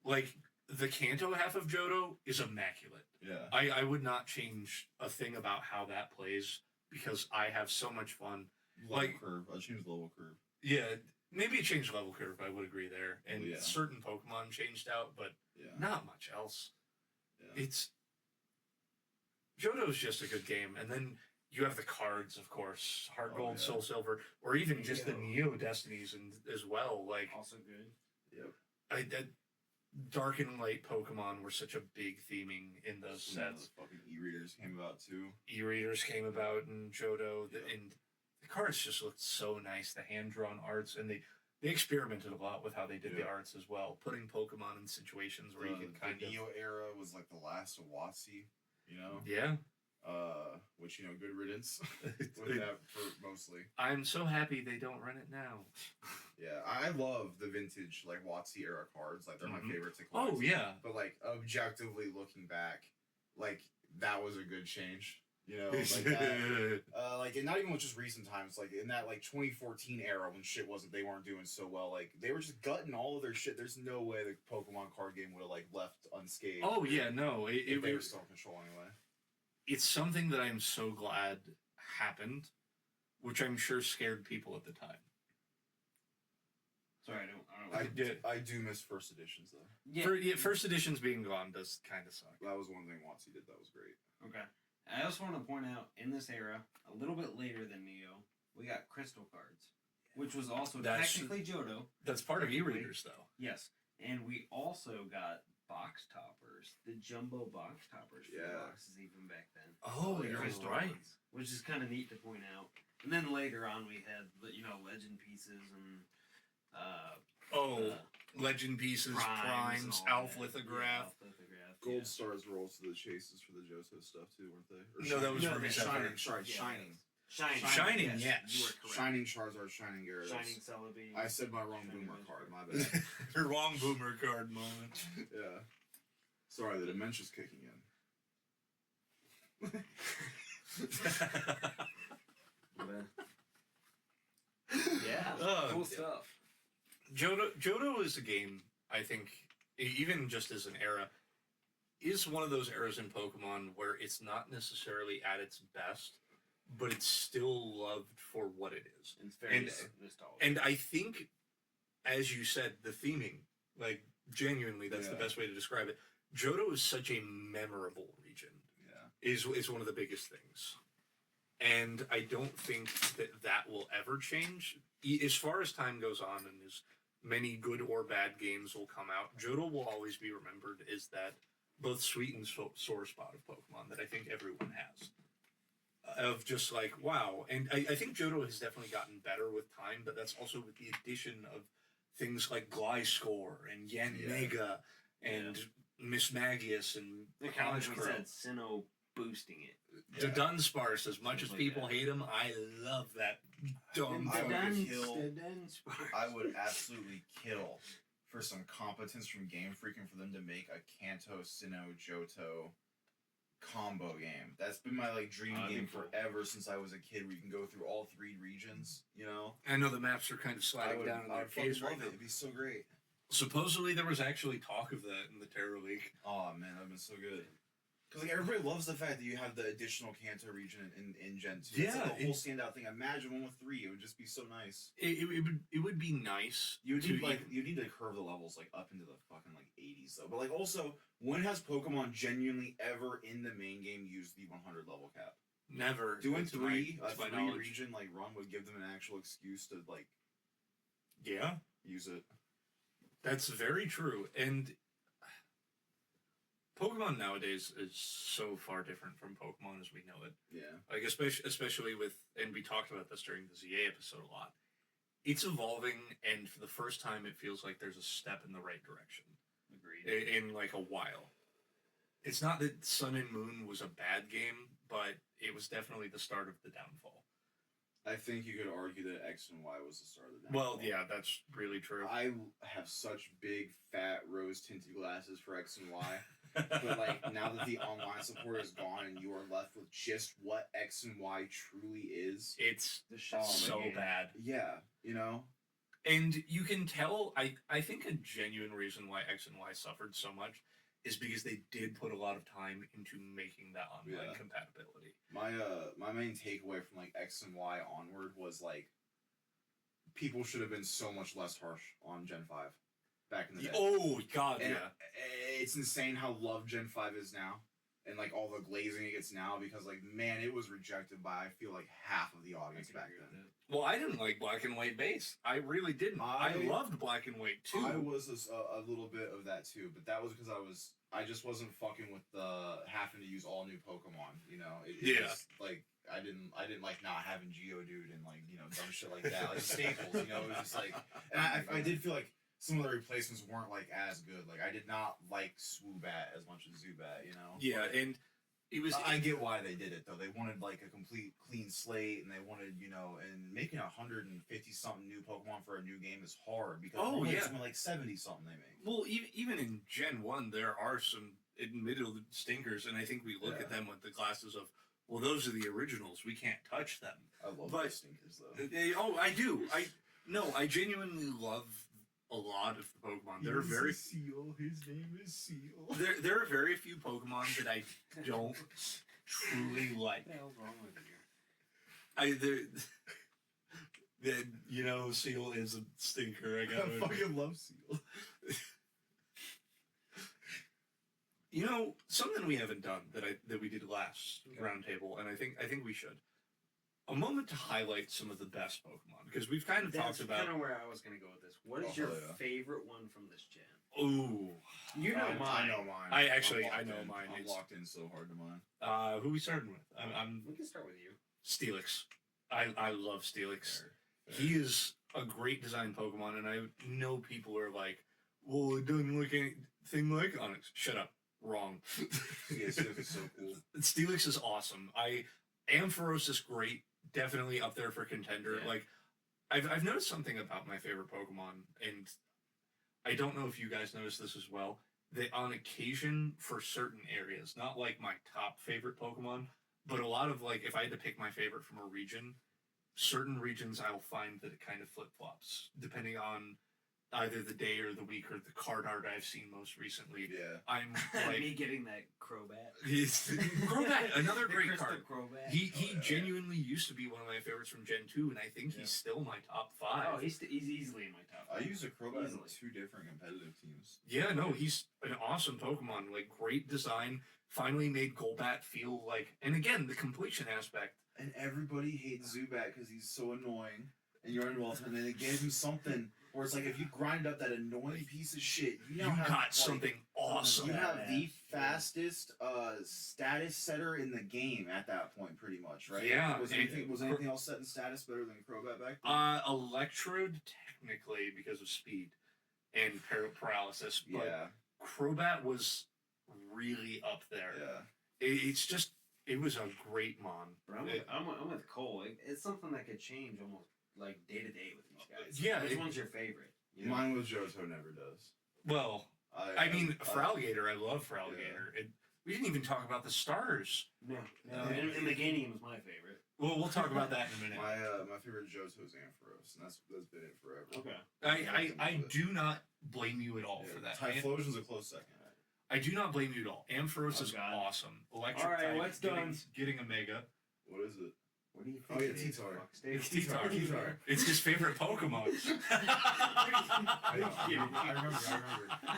Like, the Kanto half of Johto is immaculate. Yeah. I would not change a thing about how that plays because I have so much fun. Level curve. I changed the level curve. Yeah, maybe it changed level curve. I would agree there. And certain Pokemon changed out, but not much else. Yeah. Johto's just a good game. And then you have the cards, of course. Heart Gold, Soul Silver, or even just the Neo Destinies as well. Like, also good. Yep. Dark and Light Pokemon were such a big theming in those sets. Fucking e-readers came about too. E-readers came about in Johto, and the cards just looked so nice. The hand-drawn arts, and they experimented a lot with how they did the arts as well, putting Pokemon in situations where you can kind the of... Neo era was like the last of WotC, you know? Yeah. Which, you know, good riddance with that for mostly. I'm so happy they don't run it now. Yeah, I love the vintage, like, WotC era cards. Like, they're my favorite to collect. Oh, yeah. But, like, objectively looking back, like, that was a good change. You know, like that. And not even with just recent times, like, in that, like, 2014 era when shit they weren't doing so well, like, they were just gutting all of their shit. There's no way the Pokemon card game would have, like, left unscathed. Oh, yeah, no. If they were still in control anyway. It's something that I'm so glad happened, which I'm sure scared people at the time. Sorry, I don't. I do miss first editions though. Yeah, first editions being gone does kind of suck. That was one thing WotC did that was great. Okay. I also want to point out in this era, a little bit later than Neo, we got crystal cards, which was also technically Johto. That's part of e-readers though. Yes, and we also got box toppers, the jumbo box toppers for the boxes even back then. Oh, you're right. Which is kind of neat to point out. And then later on, we had legend pieces and legend pieces, primes, Alph Lithograph. Gold stars were also the chases for the Johto stuff too, weren't they? No, that was Ruby Shining. Sorry, Shining. Shining, yes. You were correct. Shining Charizard, Shining Gyarados. Shining Celebi. I said my wrong boomer card, my bad. Wrong boomer card moment. Yeah. Sorry, the dementia's kicking in. Cool stuff. Johto is a game, I think, even just as an era, is one of those eras in Pokemon where it's not necessarily at its best, but it's still loved for what it is. It's very nostalgic. And I think, as you said, the theming, like, genuinely, that's the best way to describe it. Johto is such a memorable region. Yeah. Is one of the biggest things. And I don't think that will ever change. As far as time goes on and as many good or bad games will come out, Johto will always be remembered as that both sweet and sore spot of Pokemon that I think everyone has. Of just like, wow. And I think Johto has definitely gotten better with time, but that's also with the addition of things like Gliscor and Yanmega and Miss Magius and Honchkrow. Said Sinnoh boosting it. The Dunsparce, as much as people hate him, I love that dumb I would absolutely kill for some competence from Game Freak and for them to make a Kanto, Sinnoh, Johto combo game. That's been my dream game forever since I was a kid, where you can go through all 3 regions, you know? I know the maps are kind of sliding down in their case right now. It'd be so great. Supposedly there was actually talk of that in the Terror League. Oh man, that'd been so good. Because everybody loves the fact that you have the additional Kanto region in Gen 2. It's like the whole standout thing. Imagine one with 3. It would just be so nice. It would be nice. You need to curve the levels up into the fucking 80s though. But also, when has Pokemon genuinely ever in the main game used the 100 level cap? Never. Doing a 3 region run would give them an actual excuse to Yeah. Use it. That's very true. And Pokemon nowadays is so far different from Pokemon as we know it. Yeah. Like, especially with, and we talked about this during the ZA episode a lot, it's evolving, and for the first time, it feels like there's a step in the right direction. Agreed. In like a while. It's not that Sun and Moon was a bad game, but it was definitely the start of the downfall. I think you could argue that X and Y was the start of the downfall. Well, yeah, that's really true. I have such big, fat, rose-tinted glasses for X and Y. But, like, now that the online support is gone and you are left with just what X and Y truly is... It's The shit so game. bad. Yeah, you know? And you can tell, I think a genuine reason why X and Y suffered so much is because they did put a lot of time into making that online compatibility. My main takeaway from, like, X and Y onward was, like, people should have been so much less harsh on Gen 5 back in the day. Oh, God, And yeah. it's insane how loved Gen 5 is now. And, like, all the glazing it gets now because, like, man, it was rejected by, I feel like, half of the audience back then. Well, I didn't like Black and White base. I really didn't. I loved Black and White, too. I was a little bit of that, too. But that was because I just wasn't fucking with the having to use all new Pokemon, you know? It was, like, I didn't like not having Geodude and, like, you know, dumb shit like that. Like, staples, you know? It was just, like... And I did feel like some of the replacements weren't, like, as good. Like, I did not like Swoobat as much as Zubat, you know? Yeah, and it was... I get why they did it, though. They wanted, like, a complete clean slate, and they wanted, you know, and making 150-something new Pokemon for a new game is hard, because it's only, like, 70-something they make. Well, even in Gen 1, there are some admitted stinkers, and I think we look at them with the glasses of, well, those are the originals. We can't touch them. I love those stinkers, though. I do. I genuinely love a lot of the Pokemon. There are very Seal. His name is Seal. there are very few Pokemon that I don't truly like. What the hell's wrong with you? You know, Seal is a stinker. I fucking love Seal. You know, something we haven't done that we did last roundtable, and I think we should. A moment to highlight some of the best Pokemon, because we've kind of talked about. That's kind of where I was going to go with this. What is your favorite one from this gen? Ooh, you know mine. I know mine. I know mine. I'm locked in so hard to mine. Who we starting with? We can start with you. Steelix. I love Steelix. He is a great design Pokemon, and I know people are like, well, it doesn't look anything like Onix. Shut up. Wrong. Yeah, Steelix is so cool. Steelix is awesome. Ampharos is great. Definitely up there for contender. Yeah. Like, I've noticed something about my favorite Pokemon, and I don't know if you guys noticed this as well, that on occasion, for certain areas, not like my top favorite Pokemon, but a lot of, like, if I had to pick my favorite from a region, certain regions I'll find that it kind of flip-flops, depending on either the day or the week or the card art I've seen most recently. Yeah. I'm like... Me getting that Crobat. Crobat, another great card. Crobat. He genuinely used to be one of my favorites from Gen 2, and I think he's still my top 5. Oh, he's easily in my top 5. I use a Crobat in 2 different competitive teams. Yeah, no, he's an awesome Pokemon. Like, great design. Finally made Golbat feel like... And again, the completion aspect. And everybody hates Zubat because he's so annoying. And you're in Ultimate, and then they gave him something where it's like, if you grind up that annoying piece of shit, you have got like, something awesome. You have the fastest status setter in the game at that point, pretty much, right? Yeah. Was anything else set in status better than Crobat back then? Electrode, technically, because of speed and paralysis. But yeah. Crobat was really up there. Yeah. It's just, it was a great mon. I'm with Cole. It's something that could change almost like day to day with these guys. Yeah. Which one's your favorite? You know? Mine with Johto never does. Well, I mean, Feraligatr, I love Feraligatr. Yeah. We didn't even talk about the starters. No. And the Ganium was my favorite. Well, we'll talk about that in a minute. My favorite Johto is Ampharos, and that's been it forever. Okay. I do not blame you at all for that. Typhlosion's a close second. I do not blame you at all. Ampharos is awesome. Electric all right, type, what's done? Getting a Mega. What is it? What do you Oh think? yeah, T-Tar. It's T-Tar. It's his favorite Pokemon. I remember.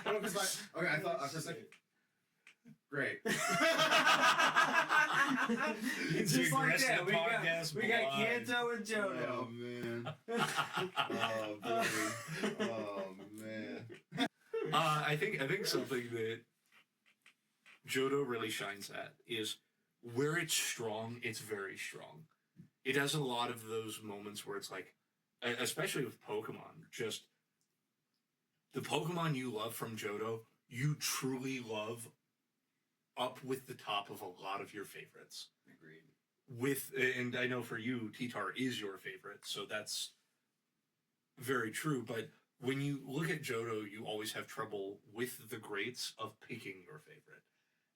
No, I thought for a second. Great. It's Just the like rest that, of the podcast we got blind. Kanto and Oh Johto. man. Oh boy. Oh man. I think something that Johto really shines at is where it's strong, it's very strong. It has a lot of those moments where it's like, especially with Pokemon, just the Pokemon you love from Johto, you truly love up with the top of a lot of your favorites. Agreed. And I know for you, T-Tar is your favorite, so that's very true. But when you look at Johto, you always have trouble with the greats of picking your favorite.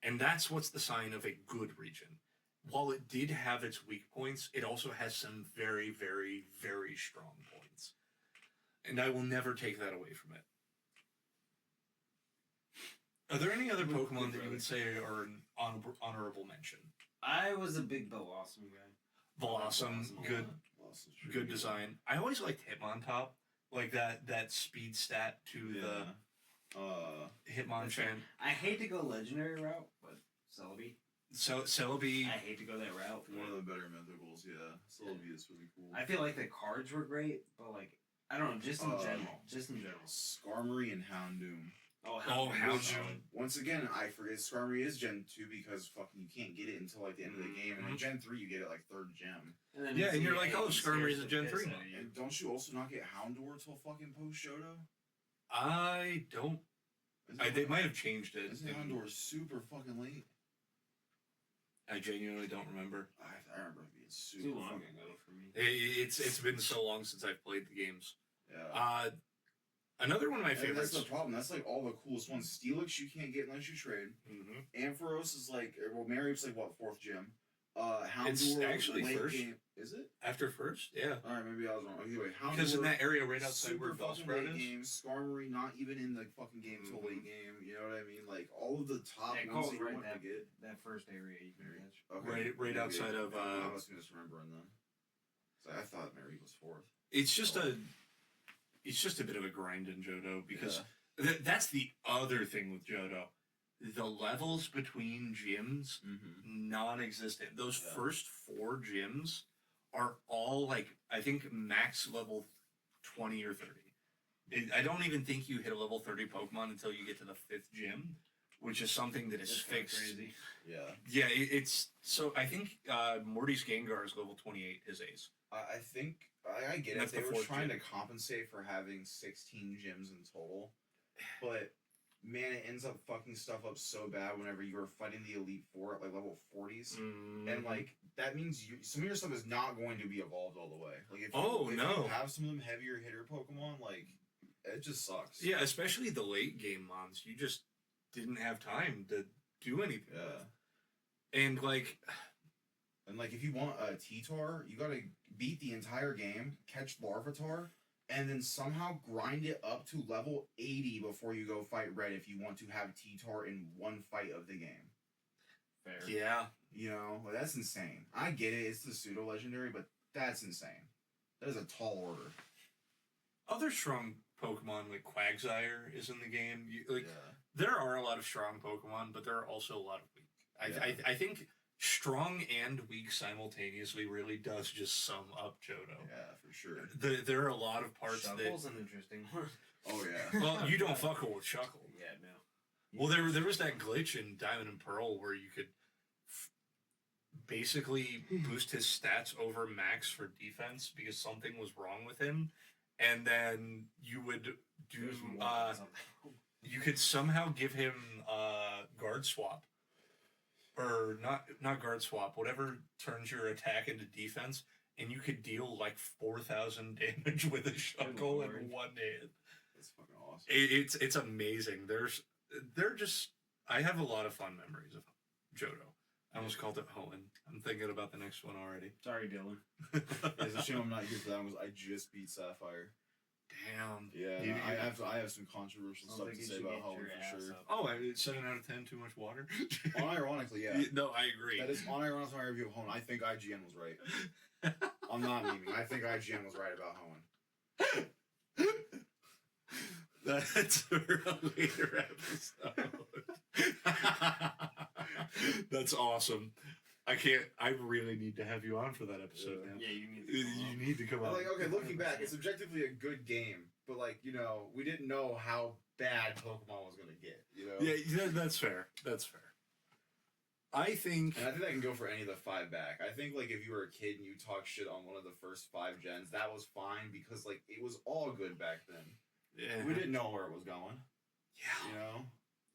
And that's what's the sign of a good region. While it did have its weak points, it also has some very, very, very strong points. And I will never take that away from it. Are there any other Pokemon that you would say are an honorable mention? I was a big Blossom guy. Blossom, good Good design. I always liked Hitmontop, like that speed stat to the Hitmonchan. I hate to go legendary route, but Celebi. So Celebi. I hate to go that route. One of the better mythicals, yeah. Celebi is really cool. I feel like the cards were great, but like I don't know, just in general. Skarmory and Houndoom. Houndoom. Once again, I forget Skarmory is Gen 2 because fucking you can't get it until like the end of the game, and in Gen 3 you get it like 3rd gem. And you're like, oh, Skarmory is a Gen 3 one. And don't you also not get Houndour till fucking post Johto? I don't. They might have changed it. Isn't Houndour super fucking late? I genuinely don't remember. I remember it being super Too long fucking ago late. for me. It's been so long since I've played the games. Yeah. Another one of my And favorites. that's the problem. That's like all the coolest ones. Steelix you can't get unless you trade. Ampharos is like, well, Mareep's like what, 4th gem. Houndour It's actually late first. game. Is it? After first, yeah. Alright, maybe I was wrong. Anyway, Houndour. Because in that area right outside where super fucking Bellsprout late is. game. Skarmory not even in the fucking game till late game. You know what I mean? Like all of the top Yeah, ones Cole's that you right want to get. that first area you can catch. Okay. Right maybe outside of, I must be misremembering then. So I thought Mary was 4th. It's just a bit of a grind in Johto because that's the other thing with Johto. The levels between gyms, non-existent. Those first 4 gyms are all like, I think max level 20 or 30. I don't even think you hit a level 30 Pokemon until you get to the 5th gym, which is something that is fixed. Crazy. Yeah. Yeah, it's so I think Morty's Gengar is level 28, his ace. I think I get it. That's They the were 4th trying gym. to compensate for having 16 gyms in total, but man, it ends up fucking stuff up so bad whenever you are fighting the Elite Four at like level 40s, and like that means some of your stuff is not going to be evolved all the way. Like if you have some of them heavier hitter Pokemon, like it just sucks. Yeah, especially the late game mons. You just didn't have time to do anything. Yeah. And like if you want a T-Tar, you gotta beat the entire game, catch Larvitar, and then somehow grind it up to level 80 before you go fight Red if you want to have T-Tar in one fight of the game. Fair. yeah. You know, like, that's insane. I get it, it's the pseudo-legendary, but that's insane. That is a tall order. Other strong Pokemon like Quagsire is in the game. There are a lot of strong Pokemon, but there are also a lot of weak. I think strong and weak simultaneously really does just sum up Johto. Yeah, for sure. There are a lot of parts Shuckle's an interesting one. Oh, yeah. Well, you don't fuck with Shuckle. Yeah, no. Well, there was that glitch in Diamond and Pearl where you could basically boost his stats over max for defense because something was wrong with him, and then you would do you could somehow give him guard swap, or not guard swap, whatever turns your attack into defense, and you could deal like 4,000 damage with a Shuckle in one hit. That's fucking awesome. It's amazing. They're just, I have a lot of fun memories of Johto. I almost called it Hoenn. I'm thinking about the next one already. Sorry, Dylan. It's a shame I'm not here for that one because I just beat Sapphire. Damn. Yeah, I have some controversial stuff to say about Hoenn for sure. Oh, 7 out of 10, too much water? Unironically, yeah. No, I agree. That is unironically my review of Hoenn. I think IGN was right. I'm not memeing. I think IGN was right about Hoenn. That's for a later episode. That's awesome. I really need to have you on for that episode now. Yeah, you need to. You need to come on. Like, okay, looking back, it's objectively a good game, but like, you know, we didn't know how bad Pokemon was gonna get. You know. Yeah, that's fair. That's fair. I think. And I think that can go for any of the 5 back. I think like if you were a kid and you talk shit on one of the first 5 gens, that was fine because like it was all good back then. Yeah. We didn't know where it was going. Yeah. You know.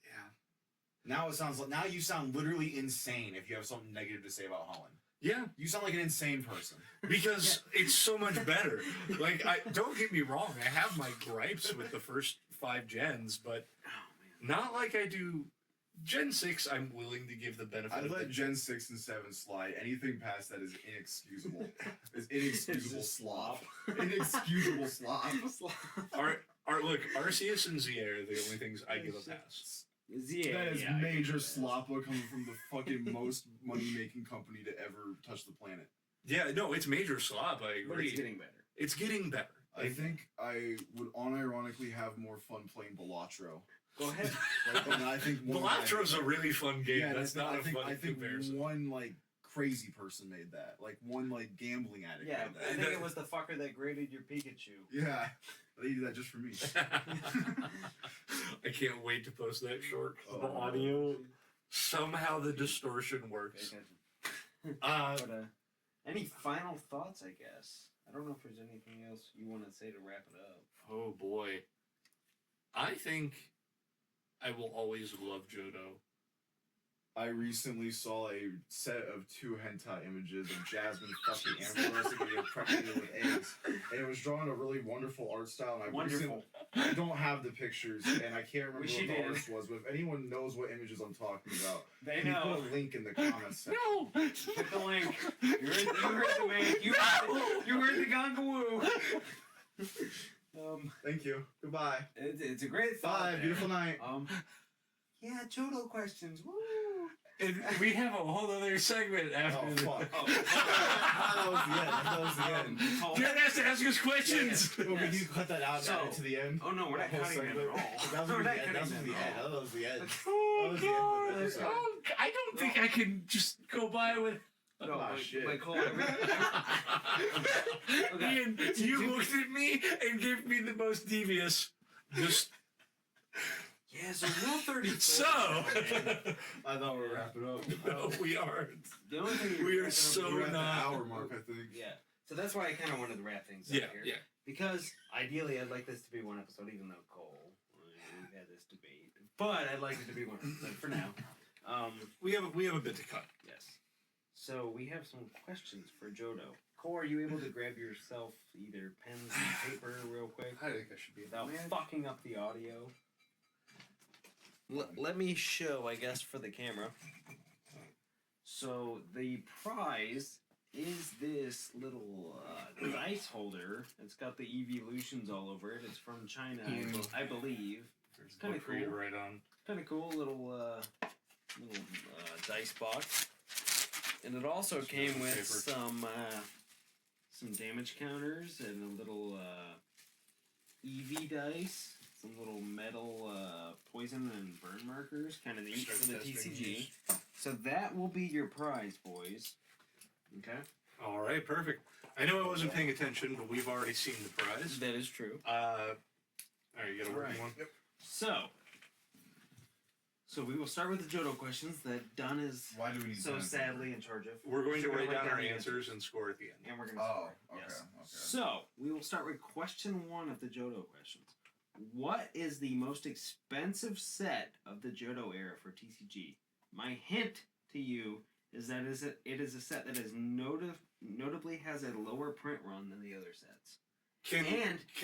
Yeah. Now it sounds like now you sound literally insane if you have something negative to say about Holland. Yeah. You sound like an insane person. Because it's so much better. Like, don't get me wrong. I have my gripes with the first 5 gens, but not like I do. Gen 6, I'm willing to give the benefit I'd of let the Gen 6 and 7 slide. Anything past that is inexcusable. It's inexcusable slop. Inexcusable slop. Look, Arceus and Zia are the only things I give a pass. Yeah, That is major sloppa coming from the fucking most money-making company to ever touch the planet. Yeah, no, it's major slop, I agree. But it's getting better. It's getting better. I think I would unironically have more fun playing Balatro. Go ahead. I think Balatro's a really fun game. Yeah, That's not I a think, fun I think comparison. one like crazy person made that. Like one like gambling addict. Yeah, made that. I think it was the fucker that graded your Pikachu. Yeah, they did that just for me. I can't wait to post that short. Oh, The audio, somehow the distortion works. But any final thoughts? I guess I don't know if there's anything else you want to say to wrap it up. Oh boy, I think I will always love Johto. I recently saw a set of 2 hentai images of Jasmine fucking Ampharos getting impregnated with eggs, and it was drawn in a really wonderful art style. And I don't have the pictures, and I can't remember what the artist was. But if anyone knows what images I'm talking about, They can know. you put a link in the comments section? No! Hit the link. You heard the man. You heard the gongawoo. Thank you. Goodbye. It's a great thought. Bye. There. Beautiful night. Yeah, Johto questions. Woo. And we have a whole other segment after Oh the... fuck. Oh, That was the end. Jared has to ask us questions! Well, can you cut that out and add it to the end? Oh no, we're not That whole cutting that segment? at all. That was We're the not end. cutting That was that the at end. all. That was the end. Oh, That was the end of the God. episode. Oh, I don't think I can just go by with... No, Ah, but, shit. but Cole, okay. Ian, you looked at me and gave me the most devious... Just... Yeah, so Rule 34. So... I thought we were wrapping up. No, we aren't. The only thing We are wrapping up- so We're at the not... hour mark, I think. Yeah. So that's why I kind of wanted to wrap things Yeah, up here. yeah. Because ideally, I'd like this to be one episode, even though Cole, we've had this debate. But I'd like it to be one episode for now. We have a bit to cut. Yes. So we have some questions for Johto. Cole, are you able to grab yourself either pens and paper real quick I think I should be... without fucking up the audio? Let me show, I guess, for the camera. So the prize is this little dice holder. It's got the evolutions all over it. It's from China, I believe. It's kinda for you cool. right on. Kind of cool little dice box. And it also came with paper. some damage counters and a little EV dice. Some little metal poison and burn markers, kind of neat Start for the testing TCG. these. So that will be your prize, boys. Okay? All right, perfect. I know I wasn't paying attention, but we've already seen the prize. That is true. All right, you got a working Alright. one? Yep. So we will start with the Johto questions that Dunn is Why do we need so pen? sadly in charge of. We're going to We're gonna write down our the answers and score at the end. And we're going to Oh, score. okay, Yes. okay. So we will start with question 1 of the Johto questions. What is the most expensive set of the Johto era for TCG? My hint to you is that it is a set that is notably has a lower print run than the other sets. Can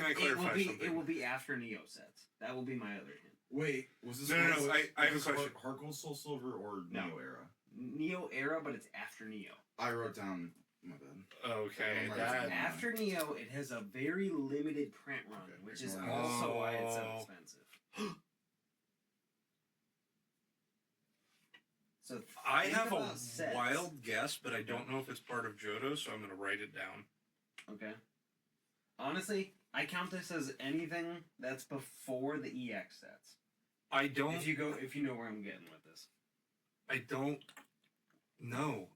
I clarify something? It will be after Neo sets. That will be my other hint. Wait, was this No, I have a question. Heart Gold Soul Silver or No. Neo Era? Neo era, but it's after Neo. I wrote down my bad. Okay, I'm that... right. After Neo, it has a very limited print run, Okay, which is ignore that. also why it's so Oh. expensive. So I think have a about sets. wild guess, but I don't know if it's part of Johto, so I'm going to write it down. Okay. Honestly, I count this as anything that's before the EX sets. I don't... If you know where I'm getting with this. I don't know.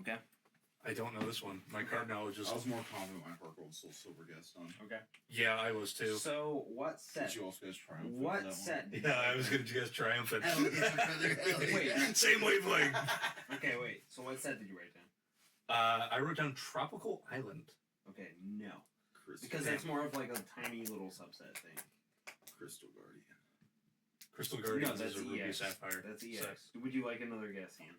Okay. I don't know this one. My card knowledge is... I was more confident when Heart Gold Soul Silver guessed on. Okay. Yeah, I was too. So, what set? Did you also guess Triumph? What set? Did Yeah, you I was going to guess Triumphant. Hell yeah, brother, hell yeah. Wait. Same wavelength. Okay, wait. So, what set did you write down? I wrote down Tropical Island. Okay, no. Crystal, Because that's more of like a tiny little subset thing. Crystal Guardian. Crystal Guardians No, that's is a Ruby EX. Sapphire. That's EX. set. Would you like another guess, Ian?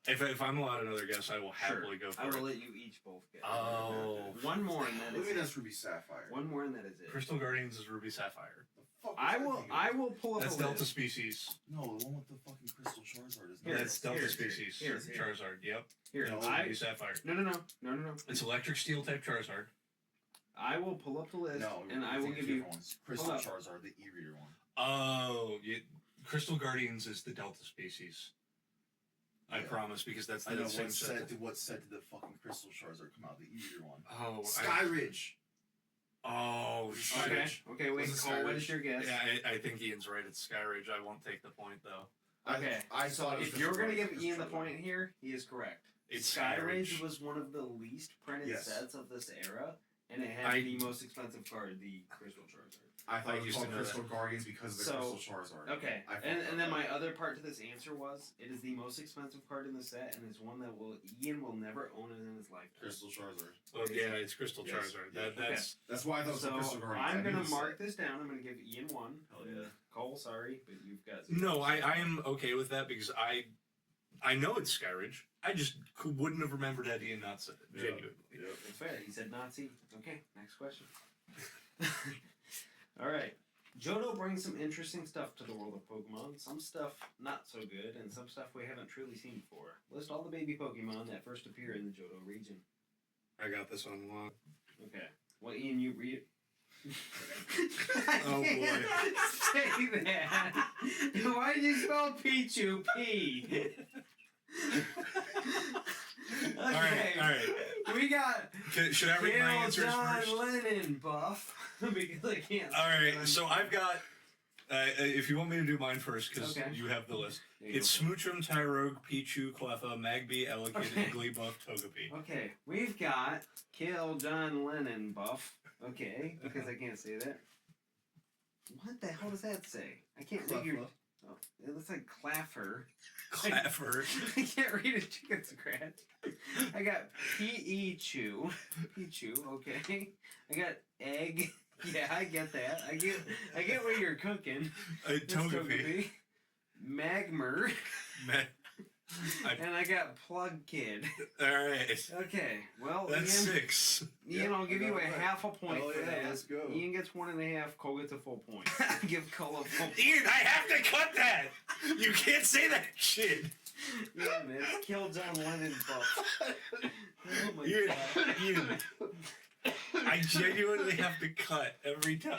If I'm allowed another guess, I will happily go for I it. will let you each both guess. Oh. One more and that Look is at it. that's Ruby Sapphire. One more and that is it. Crystal Guardians is Ruby Sapphire. The fuck was I that will. thing? I will pull up That's a Delta list. Species. No, the one with the fucking Crystal Charizard is Here, not. That's Delta here, Species. here. Charizard, yep. Here, No, Ruby Sapphire. no. It's Electric Steel type Charizard. I will pull up the list No, and I will give you. Crystal Hold up. Charizard, the E-Reader one. Oh, Crystal Guardians is the Delta Species. I Yeah. promise, because that's I the know same what set. set did the fucking Crystal Charizard come out? The E-Reader one. Oh, Sky Ridge. Oh, Okay. shit. Okay. Wait. Was it Cole, what Skyridge? is your guess? Yeah, I think Ian's right. It's Skyridge. I won't take the point, though. Okay. I thought it was If you're Crystal gonna give Guardian, Ian the Crystal point here, he is correct. It's Skyridge Skyridge. was one of the least printed Yes. sets of this era, and it had I- the most expensive card, the Crystal Charizard. I thought I it was used to called know Crystal Guardians because of the So, Crystal Charizard. Okay, I fucked and up then that. my other part to this answer was, it is the most expensive card in the set, and it's one that Ian will never own it in his lifetime. Crystal Charizard. Oh, yeah, it's Crystal Yes. Charizard. Yeah. That's That's why I thought it was the So Crystal Guardians. I'm I knew gonna the mark set. this down. I'm gonna give Ian one. Hell yeah. Cole, sorry, but you've got zero. no. I am okay with that because I know it's Skyridge. I just wouldn't have remembered had Ian not said it. Yeah. Genuinely. Yep. It's fair. He said Nazi. Okay, next question. All right. Johto brings some interesting stuff to the world of Pokemon. Some stuff not so good, and some stuff we haven't truly seen before. List all the baby Pokemon that first appear in the Johto region. I got this one long. Okay. Well, Ian, you read. Oh, boy. Say that. Why did you spell Pichu P? Okay. All right. We got Should I read my answers John first? Lennon buff because I can't. All right. So I've got. If you want me to do mine first, because Okay. you have the list. There you It's Smoochum, Tyrogue, Pichu, Cleffa, Magby, Elekid, Okay. Igglybuff, Togepi. Okay, we've got Kill John Lennon buff. Okay, because I can't say that. What the hell does that say? I can't read your. Oh, it looks like Claffer. Claffer. I can't read a chicken scratch. I got Pichu. Okay. I got egg. Yeah, I get that. I get what you're cooking. It's Togepi. Magmer. I- And I got Plug Kid. All right. Okay, well, That's Ian, 6. Ian, I'll give I you got a it right. half a point Hell for yeah, that. let's go. Ian gets 1.5. Cole gets a full point. Give Cole a full point. Ian, I have to cut that. You can't say that shit. Yeah, man, it's Kill John Lennon buff. Oh my Ian, god. Ian, I genuinely have to cut every time.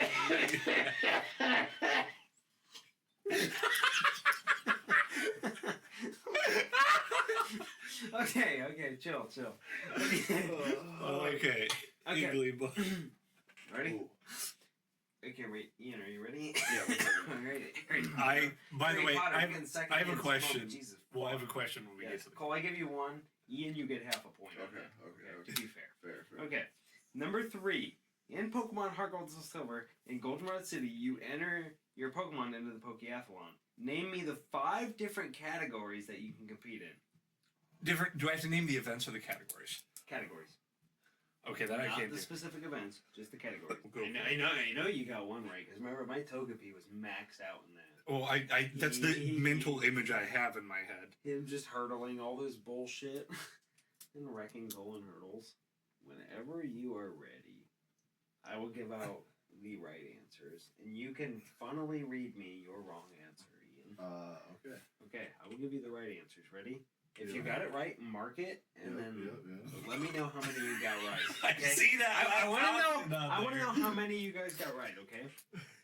Okay, chill. Okay. Okay. Okay. Igglybuff. Ready? Ooh. Okay, wait. Ian, are you ready? Yeah, we're ready. Alright. By the Harry way, Potter I getting second I have a against question. Smoke. Jesus. well, I have a question when we Yes. get to the Cole, I give you 1. Ian, you get half a point. Okay. To be fair. Fair. Okay. Number 3. In Pokemon Heart Gold and Silver, in Goldenrod City, you enter your Pokemon into the Pokeathlon. Name me the 5 different categories that you can compete in. different. Do I have to name the events or the categories? Categories. Okay, that I Not can't the do. specific events, just the categories. Go for I know you got one right, because remember, my Togepi was maxed out in that. Well, I that's the mental image I have in my head. Him just hurdling all this bullshit and wrecking golden hurdles. Whenever you are ready, I will give out the right answers, and you can funnily read me your wrong answer, Ian. Okay. Okay, I will give you the right answers. Ready? If you Yeah. got it right, mark it, and then Yeah. let me know how many you got right. I Okay? see that. I want to found know. it I out want to there. know how many you guys got right. Okay.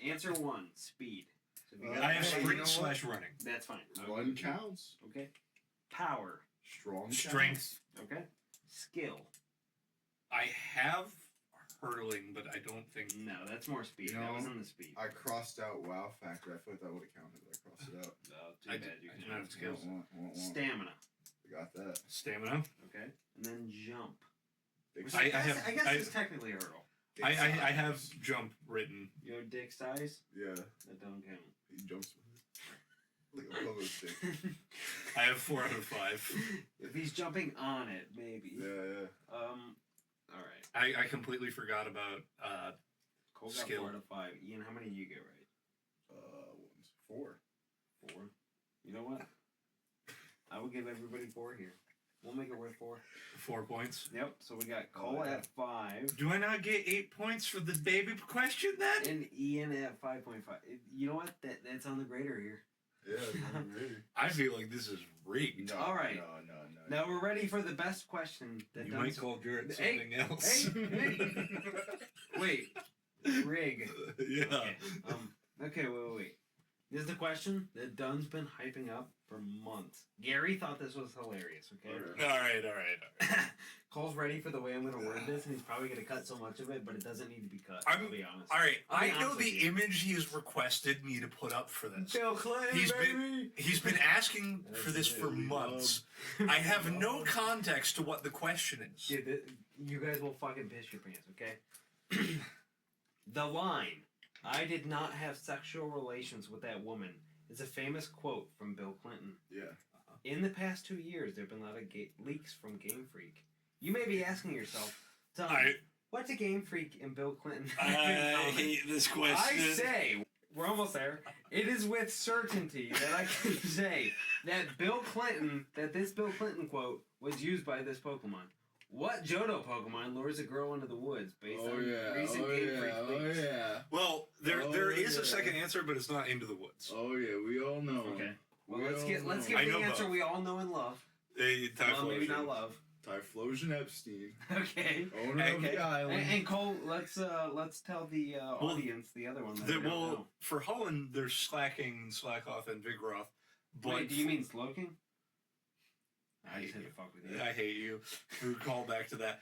Answer 1: speed. So if you got I it have right, you sprint know slash running. that's fine. One counts. Okay. Power. Strong. Strength. Okay. Skill. I have hurdling, but I don't think. No, that's more speed. You That know, was in the speed. I crossed out Wow Factor. I feel like that would have counted. I crossed it out. No, too I bad. do- You I can do not have skills. Want. Stamina. I got that. Stamina. Okay. And then jump. Big Which I I have- guess I- it's technically a hurdle. I size. have jump written. Your dick size? Yeah, That don't count. he jumps with it. Like a pogo stick. I have 4 out of 5. If he's jumping on it, maybe. Yeah. Alright. I completely forgot about Cole got Skill. 4 out of 5. Ian, how many did you get right? 4. 4. You know what? I will give everybody 4 here. We'll make it worth 4. 4 points. Yep, so we got Cole yeah. at 5. Do I not get 8 points for the baby question then? And Ian at 5.5. You know what? That's on the grader here. Yeah, I'm ready. I feel like this is rigged. All right. No. Now we're ready for the best question. That You does- might call Jarrett Hey, something else. hey. Wait. Rig. Yeah. Okay, wait. This is the question that Dunn's been hyping up for months. Gary thought this was hilarious, okay? All right. Cole's ready for the way I'm going to word this, and he's probably going to cut so much of it, but it doesn't need to be cut. I'm- I'll be honest. All right. I'll be I know honest with the you. image he has requested me to put up for this. Bill Clinton, He's baby! He's been asking for this for months. I have no context to what the question is. Dude, you guys will fucking piss your pants, okay? The line, "I did not have sexual relations with that woman," is a famous quote from Bill Clinton. Yeah. In the past 2 years, there have been a lot of leaks from Game Freak. You may be asking yourself, Tom, what's a Game Freak and Bill Clinton? I hate this question. I say, we're almost there. It is with certainty that I can say that this Bill Clinton quote was used by this Pokemon. What Johto Pokemon lures a girl into the woods based on recent Game Freak leaks? Well, there Oh, is yeah. a second answer, but it's not Into the Woods. Oh yeah, we all know. Okay. Well, We let's all give know. the I know answer both. we all know and love. Well, maybe Typhlosion. not love. Typhlosion Epstein, Okay. owner of the island. And Cole, let's tell the audience the other one. That we don't know. For Holland, there's Slacking, Slackoff, and Vigoroth. But Wait, do you mean Slowking? I just had to fuck with you. I hate you. We would call back to that.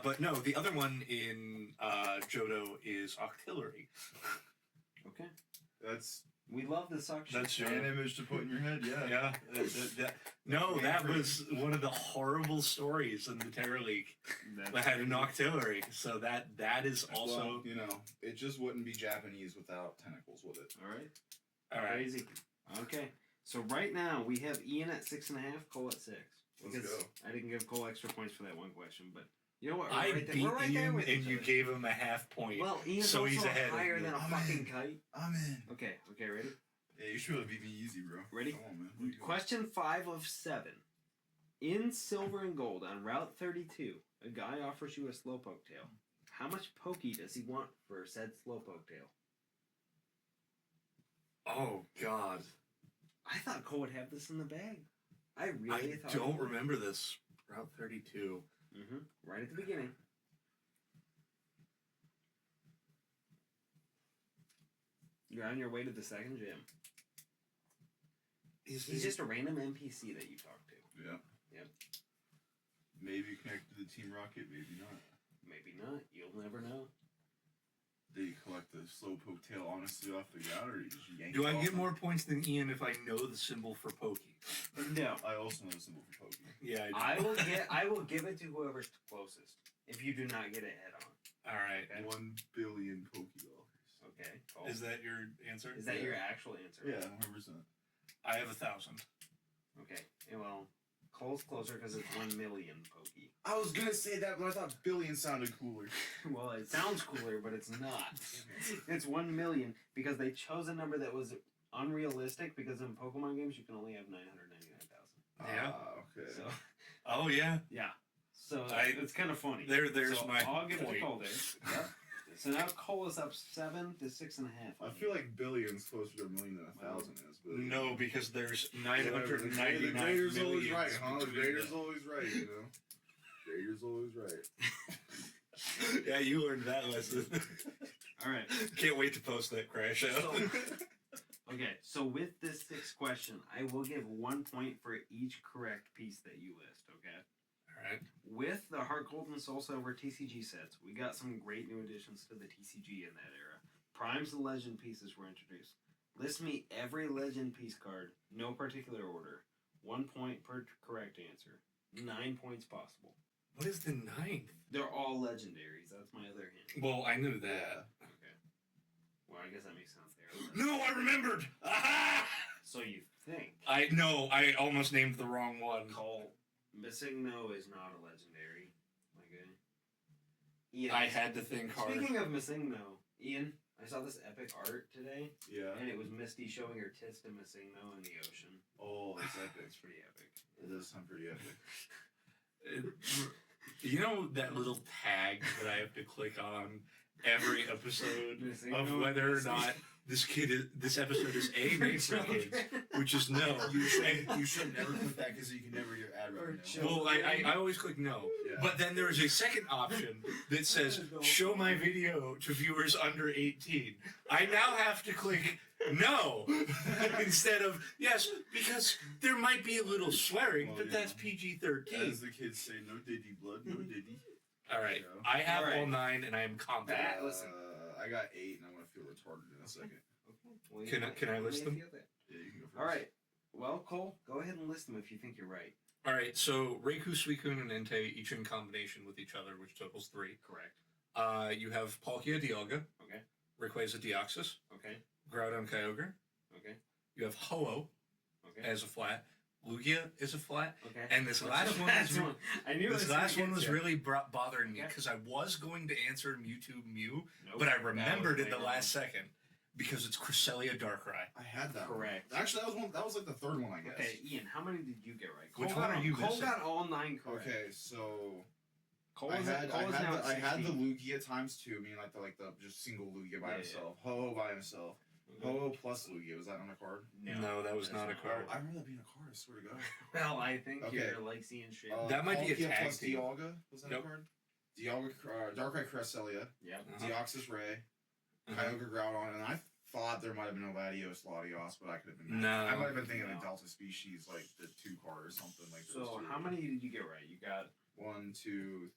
But no, the other one in Johto is Octillery. Okay. That's We love the suction. That's an image to put in your head. Yeah. Yeah. No, that was one of the horrible stories in the Terror League that had an Octillery. So that is also Well, it just wouldn't be Japanese without tentacles, would it? All right. all right. Crazy. Okay. So right now we have Ian at 6.5, Cole at 6. Let's Because go. I didn't give Cole extra points for that one question, but you know what? I right there. beat We're right there Ian, with and each you other. gave him a half point. Well, Ian's so also he's ahead of higher you. than a I'm fucking in. kite. I'm in. Okay, ready? Yeah, you should have beat me easy, bro. Ready? Come on, man. Where you going? Question 5 of 7. In Silver and Gold on Route 32, a guy offers you a Slowpoke tail. How much Pokey does he want for said Slowpoke tail? Oh God, I thought Cole would have this in the bag. I I really thought. don't remember this. Route 32. Right at the beginning. You're on your way to the second gym. He's just a random NPC that you talk to. Yeah. Yep. Maybe connected to Team Rocket, maybe not. Maybe not. You'll never know. Did you collect the Slowpoke tail honestly off the ground, or you just yank Do it I off get him? more points than Ian if I know the symbol for Pokey? No. I also know the symbol for Poke. Yeah, I will give it to whoever's closest. If you do not get it head on. All right. Okay. 1 billion Pokedollars. Okay. Cole. Is that your answer? Is that your actual answer? Yeah, 100%. I have 1,000. Okay. Well, Cole's closer because it's 1 million Pokey. I was gonna say that, but I thought billion sounded cooler. Well, it sounds cooler, but it's not. It's 1 million because they chose a number that was unrealistic because in Pokemon games you can only have 999,000. Yeah. Okay. So, Oh yeah. yeah. So it's kind of funny. There's so my I'll give it point. to Cole there. Yep. So now Cole is up 7 to 6.5. I feel like billion's closer to a million than 1,000 is. But No, because there's The 999 grader's always millions right, huh? The between grader's them. always right, you know? Grader's always right. Yeah, you learned that lesson. All right. Can't wait to post that crash out. So, okay, so with this 6th question, I will give 1 point for each correct piece that you list, okay? Alright. With the Heart Gold and Soul Silver TCG sets, we got some great new additions to the TCG in that era. Primes and Legend pieces were introduced. List me every legend piece card, no particular order. 1 point per correct answer. 9 points possible. What is the 9th? They're all legendaries. That's my other hint. Well, I knew that. Okay. Well, I guess that makes sense there. No, I remembered! Aha! So you think. I almost named the wrong one. Cole, Missing No is not a legendary. Okay. Ian, I had to think hard. Speaking of Missing No, Ian, I saw this epic art today, Yeah. and it was Misty showing her tits to Missing No in the ocean. Oh, that's epic. It's pretty epic. It does sound pretty epic. You know that little tag that I have to click on every episode Missing of No, whether or Misty. not this episode is A, made for kids, which is no. You should never click that because you can never get ad revenue. Well, I always click no. Yeah. But then there is a second option that says, show my video to viewers under 18. I now have to click no instead of yes, because there might be a little swearing, Well, but yeah. that's PG-13. As the kids say, no diddy blood, no diddy. All right, Yeah. I have All right. all 9 and I am confident. That- listen. I got 8 and I'm gonna feel retarded in a second. Okay. Well, Can I list them? Yeah, you can go first. All right. Well, Cole, go ahead and list them if you think you're right. All right, so Reiku, Suicune, and Entei each in combination with each other, which totals 3. Correct. You have Palkia Dialga, Okay. Rayquaza Deoxys, Okay. Groudon Kyogre. Okay. You have Ho-Oh Okay. as a flat, Lugia is a flat, Okay. and this last one Last is one. I knew it this was last gonna one get was you. really bothering me Okay. because I was going to answer Mewtwo Mew, Nope. but I That was remembered it way the wrong. last second because it's Cresselia Darkrai. I had that. Correct. One. Actually, that was like the third one, I guess. Okay, Ian, how many did you get right? Which Cole one got are you Cole missing? got all 9 correct. Okay, so Cole I is had Cole is now at I had the 16. Lugia times 2, meaning like the just single Lugia by Yeah, himself. Ho-Oh by himself. Okay. Ho-Oh plus Lugia. Was that on a card? No, that was that's not a card. I remember that being a card. I swear to God. Well, I think Okay. you're like seeing shit. That might be a Palkia tag plus team. Dialga. Was that Nope. a card? Dialga, Darkrai Cresselia, Yep. Uh-huh. Deoxys Ray, Uh-huh. Kyogre Groudon, and I thought there might have been a Latios Latios, but I could have been. No. I might have been thinking No. of Delta Species, like the 2 card or something like those So two. how many did you get right? You got. 1, 2,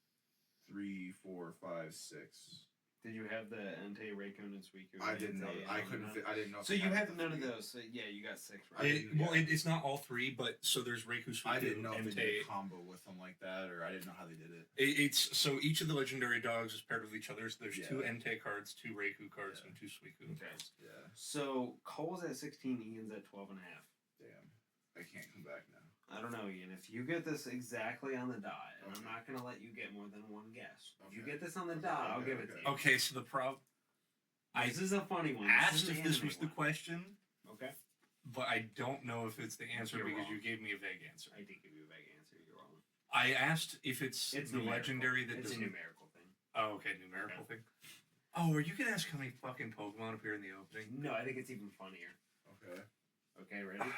3, 4, 5, 6. Did you have the Entei, Raycon, and Suicune? I didn't know. Entei, I and couldn't. None? I didn't know. if So I you had have the none of 3. those. So yeah, you got 6 I right. didn't- yeah. It's not all 3, but so there's Reiku, Suicune, I didn't know if they did Entei. a combo with them like that, or I didn't know how they did it. It's so each of the legendary dogs is paired with each other. So there's Yeah. 2 Entei cards, 2 Reiku cards, Yeah. and 2 Suicune Okay. cards. Yeah. So Cole's at 16. Ian's at 12 and a half. Damn. I can't come back now. I don't know, Ian. If you get this exactly on the dot, and I'm Okay. not going to let you get more than one guess. If you Okay. get this on the dot, I'll Okay, give it to okay. you. Okay, so the problem. I This is a funny one. asked is if an this anime was the one. question, Okay. but I don't know if it's the answer You're because wrong. you gave me a vague answer. I did give you a vague answer. You're wrong. I asked if it's It's the numerical. legendary that It's doesn't. a numerical thing. Oh, okay, numerical thing. Oh, are you gonna ask how many fucking Pokemon appear in the opening? No, I think it's even funnier. Okay. Okay, ready?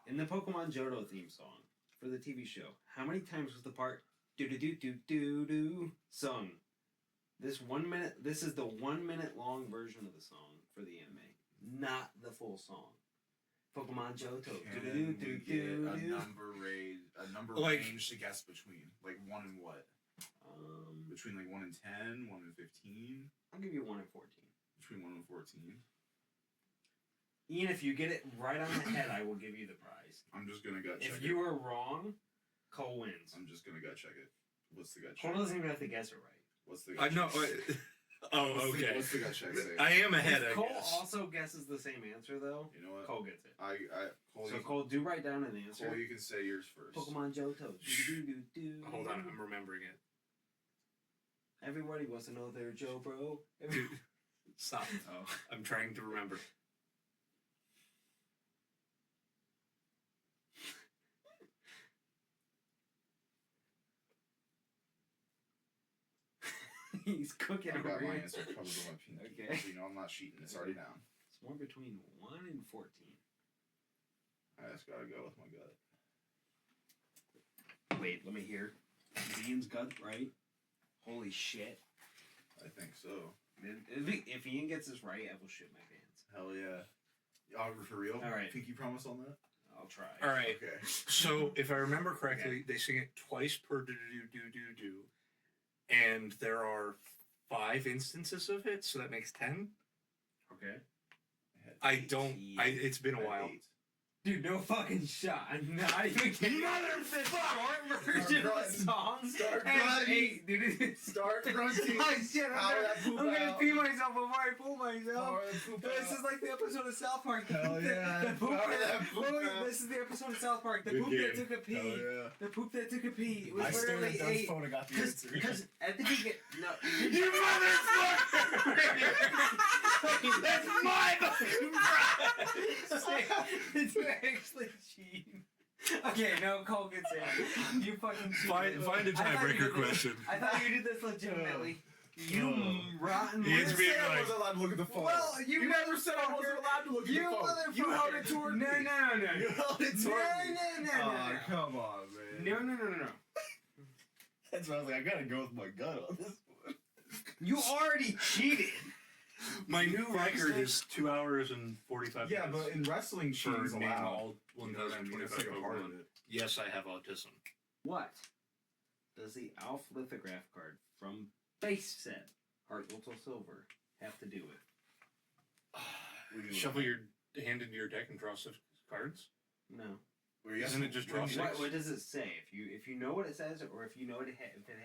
In the Pokemon Johto theme song for the TV show, how many times was the part do do do do do do sung? This is the 1 minute long version of the song for the anime, not the full song. Pokemon Johto. Do Can do do we do get do a do. number Like- range to guess between? Like 1 and what? Between like 1 and 10, 1 and 15, I'll give you 1 and 14. between 1 and 14. Ian, if you get it right on the head, I will give you the prize. I'm just gonna gut check If it. you are wrong, Cole wins. I'm just gonna gut check it. What's the gut Cole check? doesn't even have to guess it right. What's the I gut know. check? Oh, What's the- okay. What's the gut check say? I am ahead, If I Cole guess. also guesses the same answer, though, You know what? Cole gets it. Cole, So you, Cole, do write down an answer. Cole, you can say yours first. Pokemon Johto. Do-do-do-do-do. Hold on, I'm remembering it. Everybody wants to know their Joe, bro. Dude, stop. Oh. I'm trying to remember. He's cooking I've got over my here. answer covered on my pinky. Okay. So you know I'm not cheating. It's already down. It's one between 1 and 14. I just gotta go with my gut. Wait, let me hear. Ian's gut, right? Holy shit. I think so. If Ian gets this right, I will shit my pants. Hell yeah. Y'all for real? All right. Pinky promise on that? I'll try. All right. Okay. So, if I remember correctly, they sing it twice per do, and there are 5 instances of it, so that makes 10. Okay. It's been a while. Dude, no fucking shot. I'm not even kidding. Short version of the song. Start has grunting. 8, dude. Start grunting. Oh shit, Power that poop I'm gonna out. pee myself before I pull myself. Power that poop This out. is like the episode of South Park. Hell yeah. The poop Power that, that poop wait, out. this is the episode of South Park. The Good poop game. that took a pee. Hell yeah. The poop that took a pee. It was I stared literally at Doug's 8. phone and got the answer. Because at the beginning, no. You motherfucker! That's my fucking It's actually cheating. Okay, no, Cole gets in. You fucking cheated. Find a I thought you tiebreaker did this- question. I thought you did this legitimately. You rotten. It's little- being I like- wasn't allowed to look at the phone. Well, you never said I wasn't allowed to look at You the phone. motherfucker. You held it toward no, me. no, no, You held it no, toward me. no. Come on, man. No. That's why I was like, I gotta go with my gut on this one. You already cheated. My new record is 2 hours and 45 Yeah, minutes. but in wrestling, for cheating's naming allowed. all You know what I mean? 1,025 It's like a part of Pokemon. it. Yes, I have autism. What does the Alf lithograph card from base set Heart Gold Soul Silver have to do with? Shuffle your hand into your deck and draw 6 cards? No. Isn't it just draw 6? What does it say? If you know what it says, or if you know if it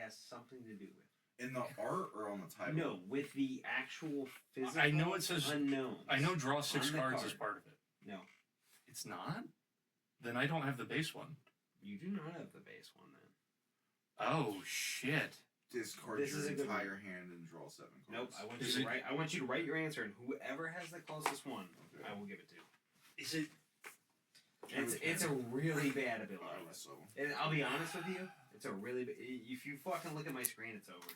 has something to do with. In the art or on the title? No, with the actual physical. I know it says- unknown. I know draw 6 On the cards card. is part of it. No, It's not? Then I don't have the base one. you do not have the base one then. Oh, shit. Discard This your is a good entire hand and draw 7 Nope. cards. I want Is you it- to write. I want you to write your answer, and whoever has the closest one, Okay. I will give it to. Is it? It's a really bad ability. Alright, so. And I'll be honest with you, it's a really. If you fucking look at my screen, it's over.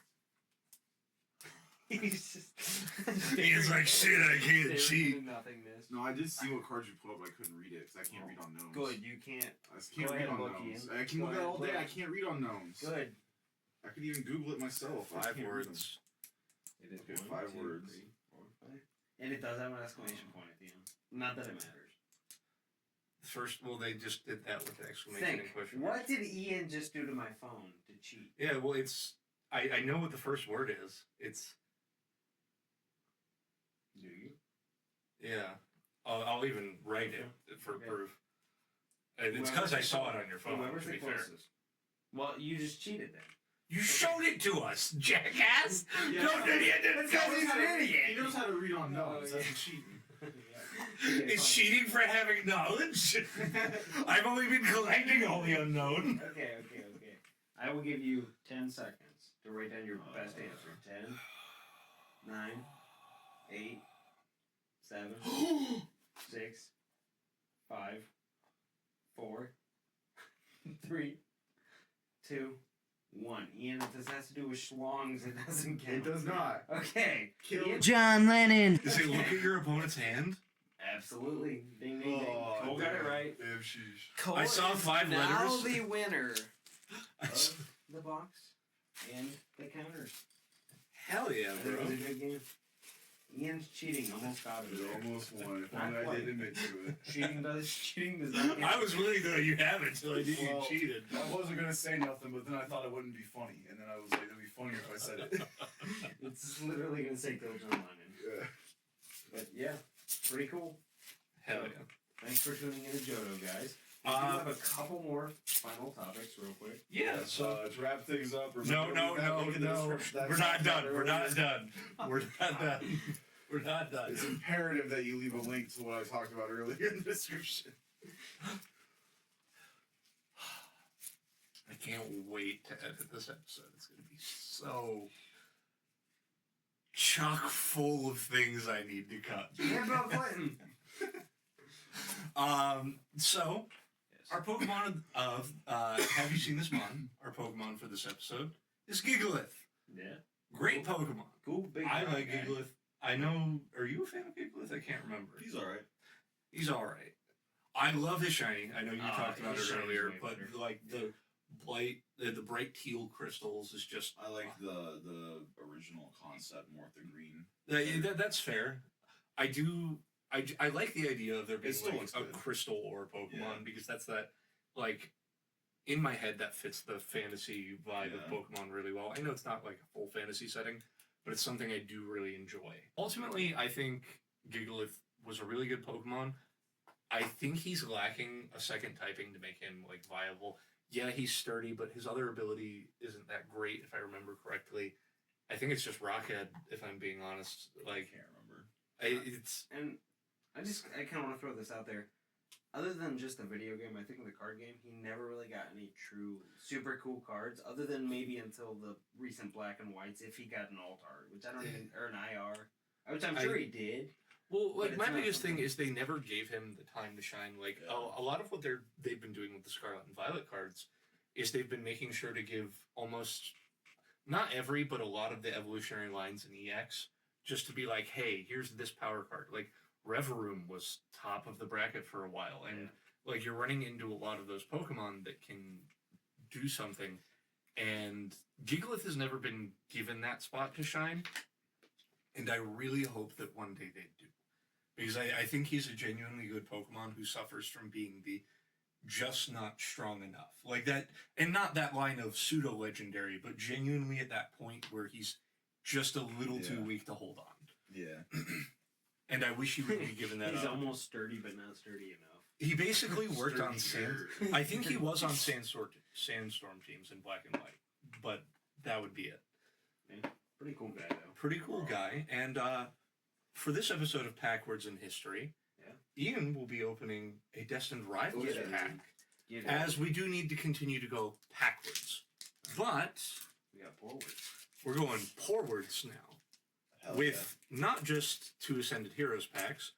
He's just. He's like, shit, I can't staring cheat. into nothingness. No, I did see what cards you put up, but I couldn't read it because I can't read unknowns. Good, you can't. I just can't Go read ahead and look, unknowns. Ian. I can Go look at it all ahead, day. look. I can't read unknowns. Good. I could even Google it myself. I 5 can't read words. It is Okay, 1, 5 2, words. 3, 4, 5. And it does have an exclamation point at the end. Not that it matters. First, well, they just did that with the exclamation Think. and question mark. What did Ian just do to my phone to cheat? Yeah, well, it's. I know what the first word is. It's. Do you? Yeah. I'll even write it for Okay. proof. And it's because I saw it on your phone, Whoever's to the be fair. closest. Well, you just cheated then. You showed it to us, jackass! Yeah. Don't idiot! That's 'cause he's an idiot. He knows how to read unknowns. Oh, yeah. That's cheating. It's cheating for having knowledge. I've only been collecting all the unknown. Okay. I will give you 10 seconds to write down your best answer. 10, 9, 8, 7, 6, 5, 4, 3, 2, 1. Ian, if this has to do with schlongs, it doesn't count. It does not. Okay. Kill Ian- John Lennon. Does it look at your opponent's hand? Absolutely. Ding, ding, ding. Oh, Cole got it damn. right. Damn, sheesh. Cole I saw is 5 now letters. the winner I s- of the box and the counters. Hell yeah, I think it bro. was a good game. Ian's cheating almost got it. It almost won. If Not only I quite. didn't admit to it. Cheating does not. I was willing to let you have it until I knew you Well, cheated. I wasn't gonna say nothing, but then I thought it wouldn't be funny, and then I was like, it'd be funnier if I said it. It's literally gonna say kill John Lennon. Yeah. But yeah, pretty cool. Hell yeah. Thanks for tuning in to Johto, guys. We do have a couple more final topics, real quick. Yeah, So to wrap things up. No, Look at the description that We're I not talked done. about We're not earlier. done. We're not done. We're not done. It's imperative that you leave a link to what I talked about earlier in the description. I can't wait to edit this episode. It's going to be so chock full of things I need to cut. Yeah, Bill Clinton. So our Pokemon of have you seen this mon? Our Pokemon for this episode is Gigalith. Yeah. Great Pokemon. Cool, big I guy. like Gigalith. I know. Are you a fan of Gigalith? I can't remember. He's alright. He's all right. I love his shiny. I know you talked about his it shiny's earlier, way but better. like the bright teal crystals is just. I like the original concept more with the green. That's fair. I do. I like the idea of there being still like looks a good. crystal or Pokemon Yeah. because that's that like in my head that fits the fantasy vibe of Yeah. Pokemon really well. I know it's not like a full fantasy setting, but it's something I do really enjoy. Ultimately, I think Gigalith was a really good Pokemon. I think he's lacking a second typing to make him like viable. Yeah, he's sturdy, but his other ability isn't that great if I remember correctly. I think it's just Rockhead, if I'm being honest. Like, can't remember. it's And I kind of want to throw this out there. Other than just the video game, I think in the card game, he never really got any true super cool cards, other than maybe until the recent Black and Whites, if he got an alt art, which I don't even, or an IR, which I'm sure he did. well, But like it's my not biggest thing something- is they never gave him the time to shine. Like a lot of what they've been doing with the Scarlet and Violet cards is they've been making sure to give almost not every, but a lot of the evolutionary lines in EX just to be like, hey, here's this power card. Like Reverum was top of the bracket for a while, and like you're running into a lot of those Pokemon that can do something, and Gigalith has never been given that spot to shine, and I really hope that one day they do, because I think he's a genuinely good Pokemon who suffers from being the just not strong enough, like that, and not that line of pseudo legendary, but genuinely at that point where he's just a little too weak to hold on. Yeah. And I wish he would be given that He's up. almost sturdy, but not sturdy enough. He basically worked on Sturdy sand. shirt. I think he was on sandstorm teams in Black and White, but that would be it. Pretty cool guy, though. Pretty cool guy. And for this episode of Packwards in History, Yeah. Ian will be opening a Destined Rivals Get it. pack, Get it. as we do need to continue to go backwards. But We got forward. we're going forwards now. Hell With not just 2 Ascended Heroes packs.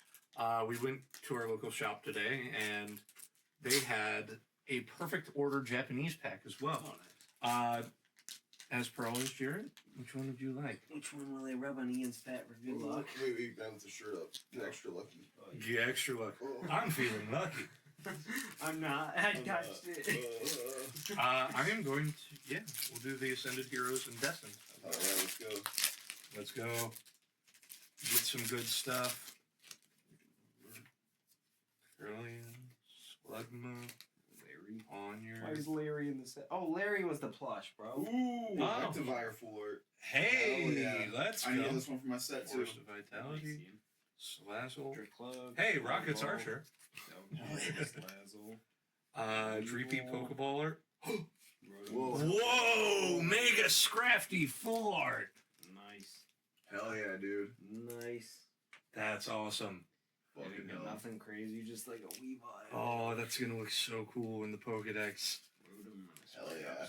We went to our local shop today, and they had a Perfect Order Japanese pack as well. Oh, nice. As per always, Jarrett, which one would you like? Which one will they rub on Ian's fat for good luck? Wait, balance the shirt up. Get extra lucky. Get extra luck. Oh. I'm feeling lucky. I'm not. I touched it. I am going to, we'll do the Ascended Heroes and Destined. Alright, let's go. Let's go. Get some good stuff. Trillion, Slugma, Larry. on your. Why is Larry in the set? Oh, Larry was the plush, bro. Ooh, Oh. Activire full art. Hey, Hell yeah. let's I go. need this one for my set too. Force of Vitality, Slazzle. Club. Hey, Rocket's Archer. Slazzle. Dreepy Pokeballer. Whoa. Whoa, Mega Scrafty full art. Nice. Hell yeah, dude. Nice. That's awesome. Fucking hell. Nothing crazy, just like a Weavile. Oh, that's gonna look so cool in the Pokedex. Hell yeah.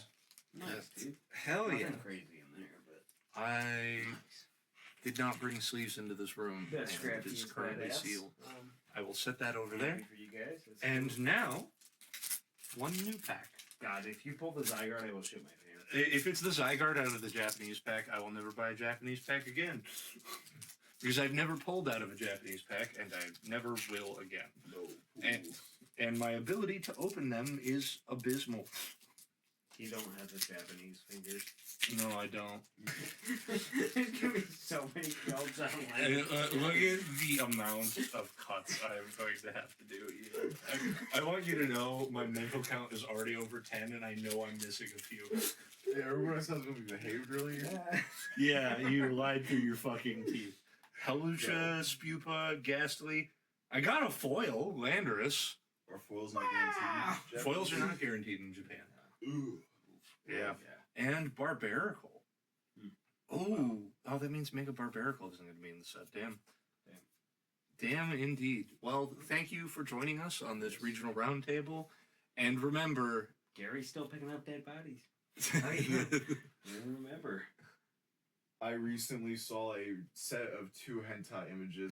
Nice, dude. Hell yeah. Nothing crazy in there, but I did not bring sleeves into this room. that's and scrappy. it is is currently badass. sealed. I will set that over there. Happy for you guys. That's And cool. now, one new pack. God, if you pull the Zygarde, I will shit my pants. If it's the Zygarde out of the Japanese pack, I will never buy a Japanese pack again. Because I've never pulled out of a Japanese pack, and I never will again. No. And my ability to open them is abysmal. You don't have the Japanese fingers. No, I don't. There's gonna be so many kills online. Look at the amount of cuts I'm going to have to do. Ian. I want you to know my mental count is already over 10, and I know I'm missing a few. Yeah, remember I said I was gonna be behaved earlier? Yeah, you lied through your fucking teeth. Helucha, Spupa, Ghastly. I got a foil, Landorus. Our foil's not guaranteed. Foils are not guaranteed in Japan. Ooh. Yeah. And Barbaracle. Oh, that means Mega Barbaracle isn't going to be in the set. Damn indeed. Well, thank you for joining us on this regional roundtable. And remember... Gary's still picking up dead bodies. I remember. I recently saw a set of 2 hentai images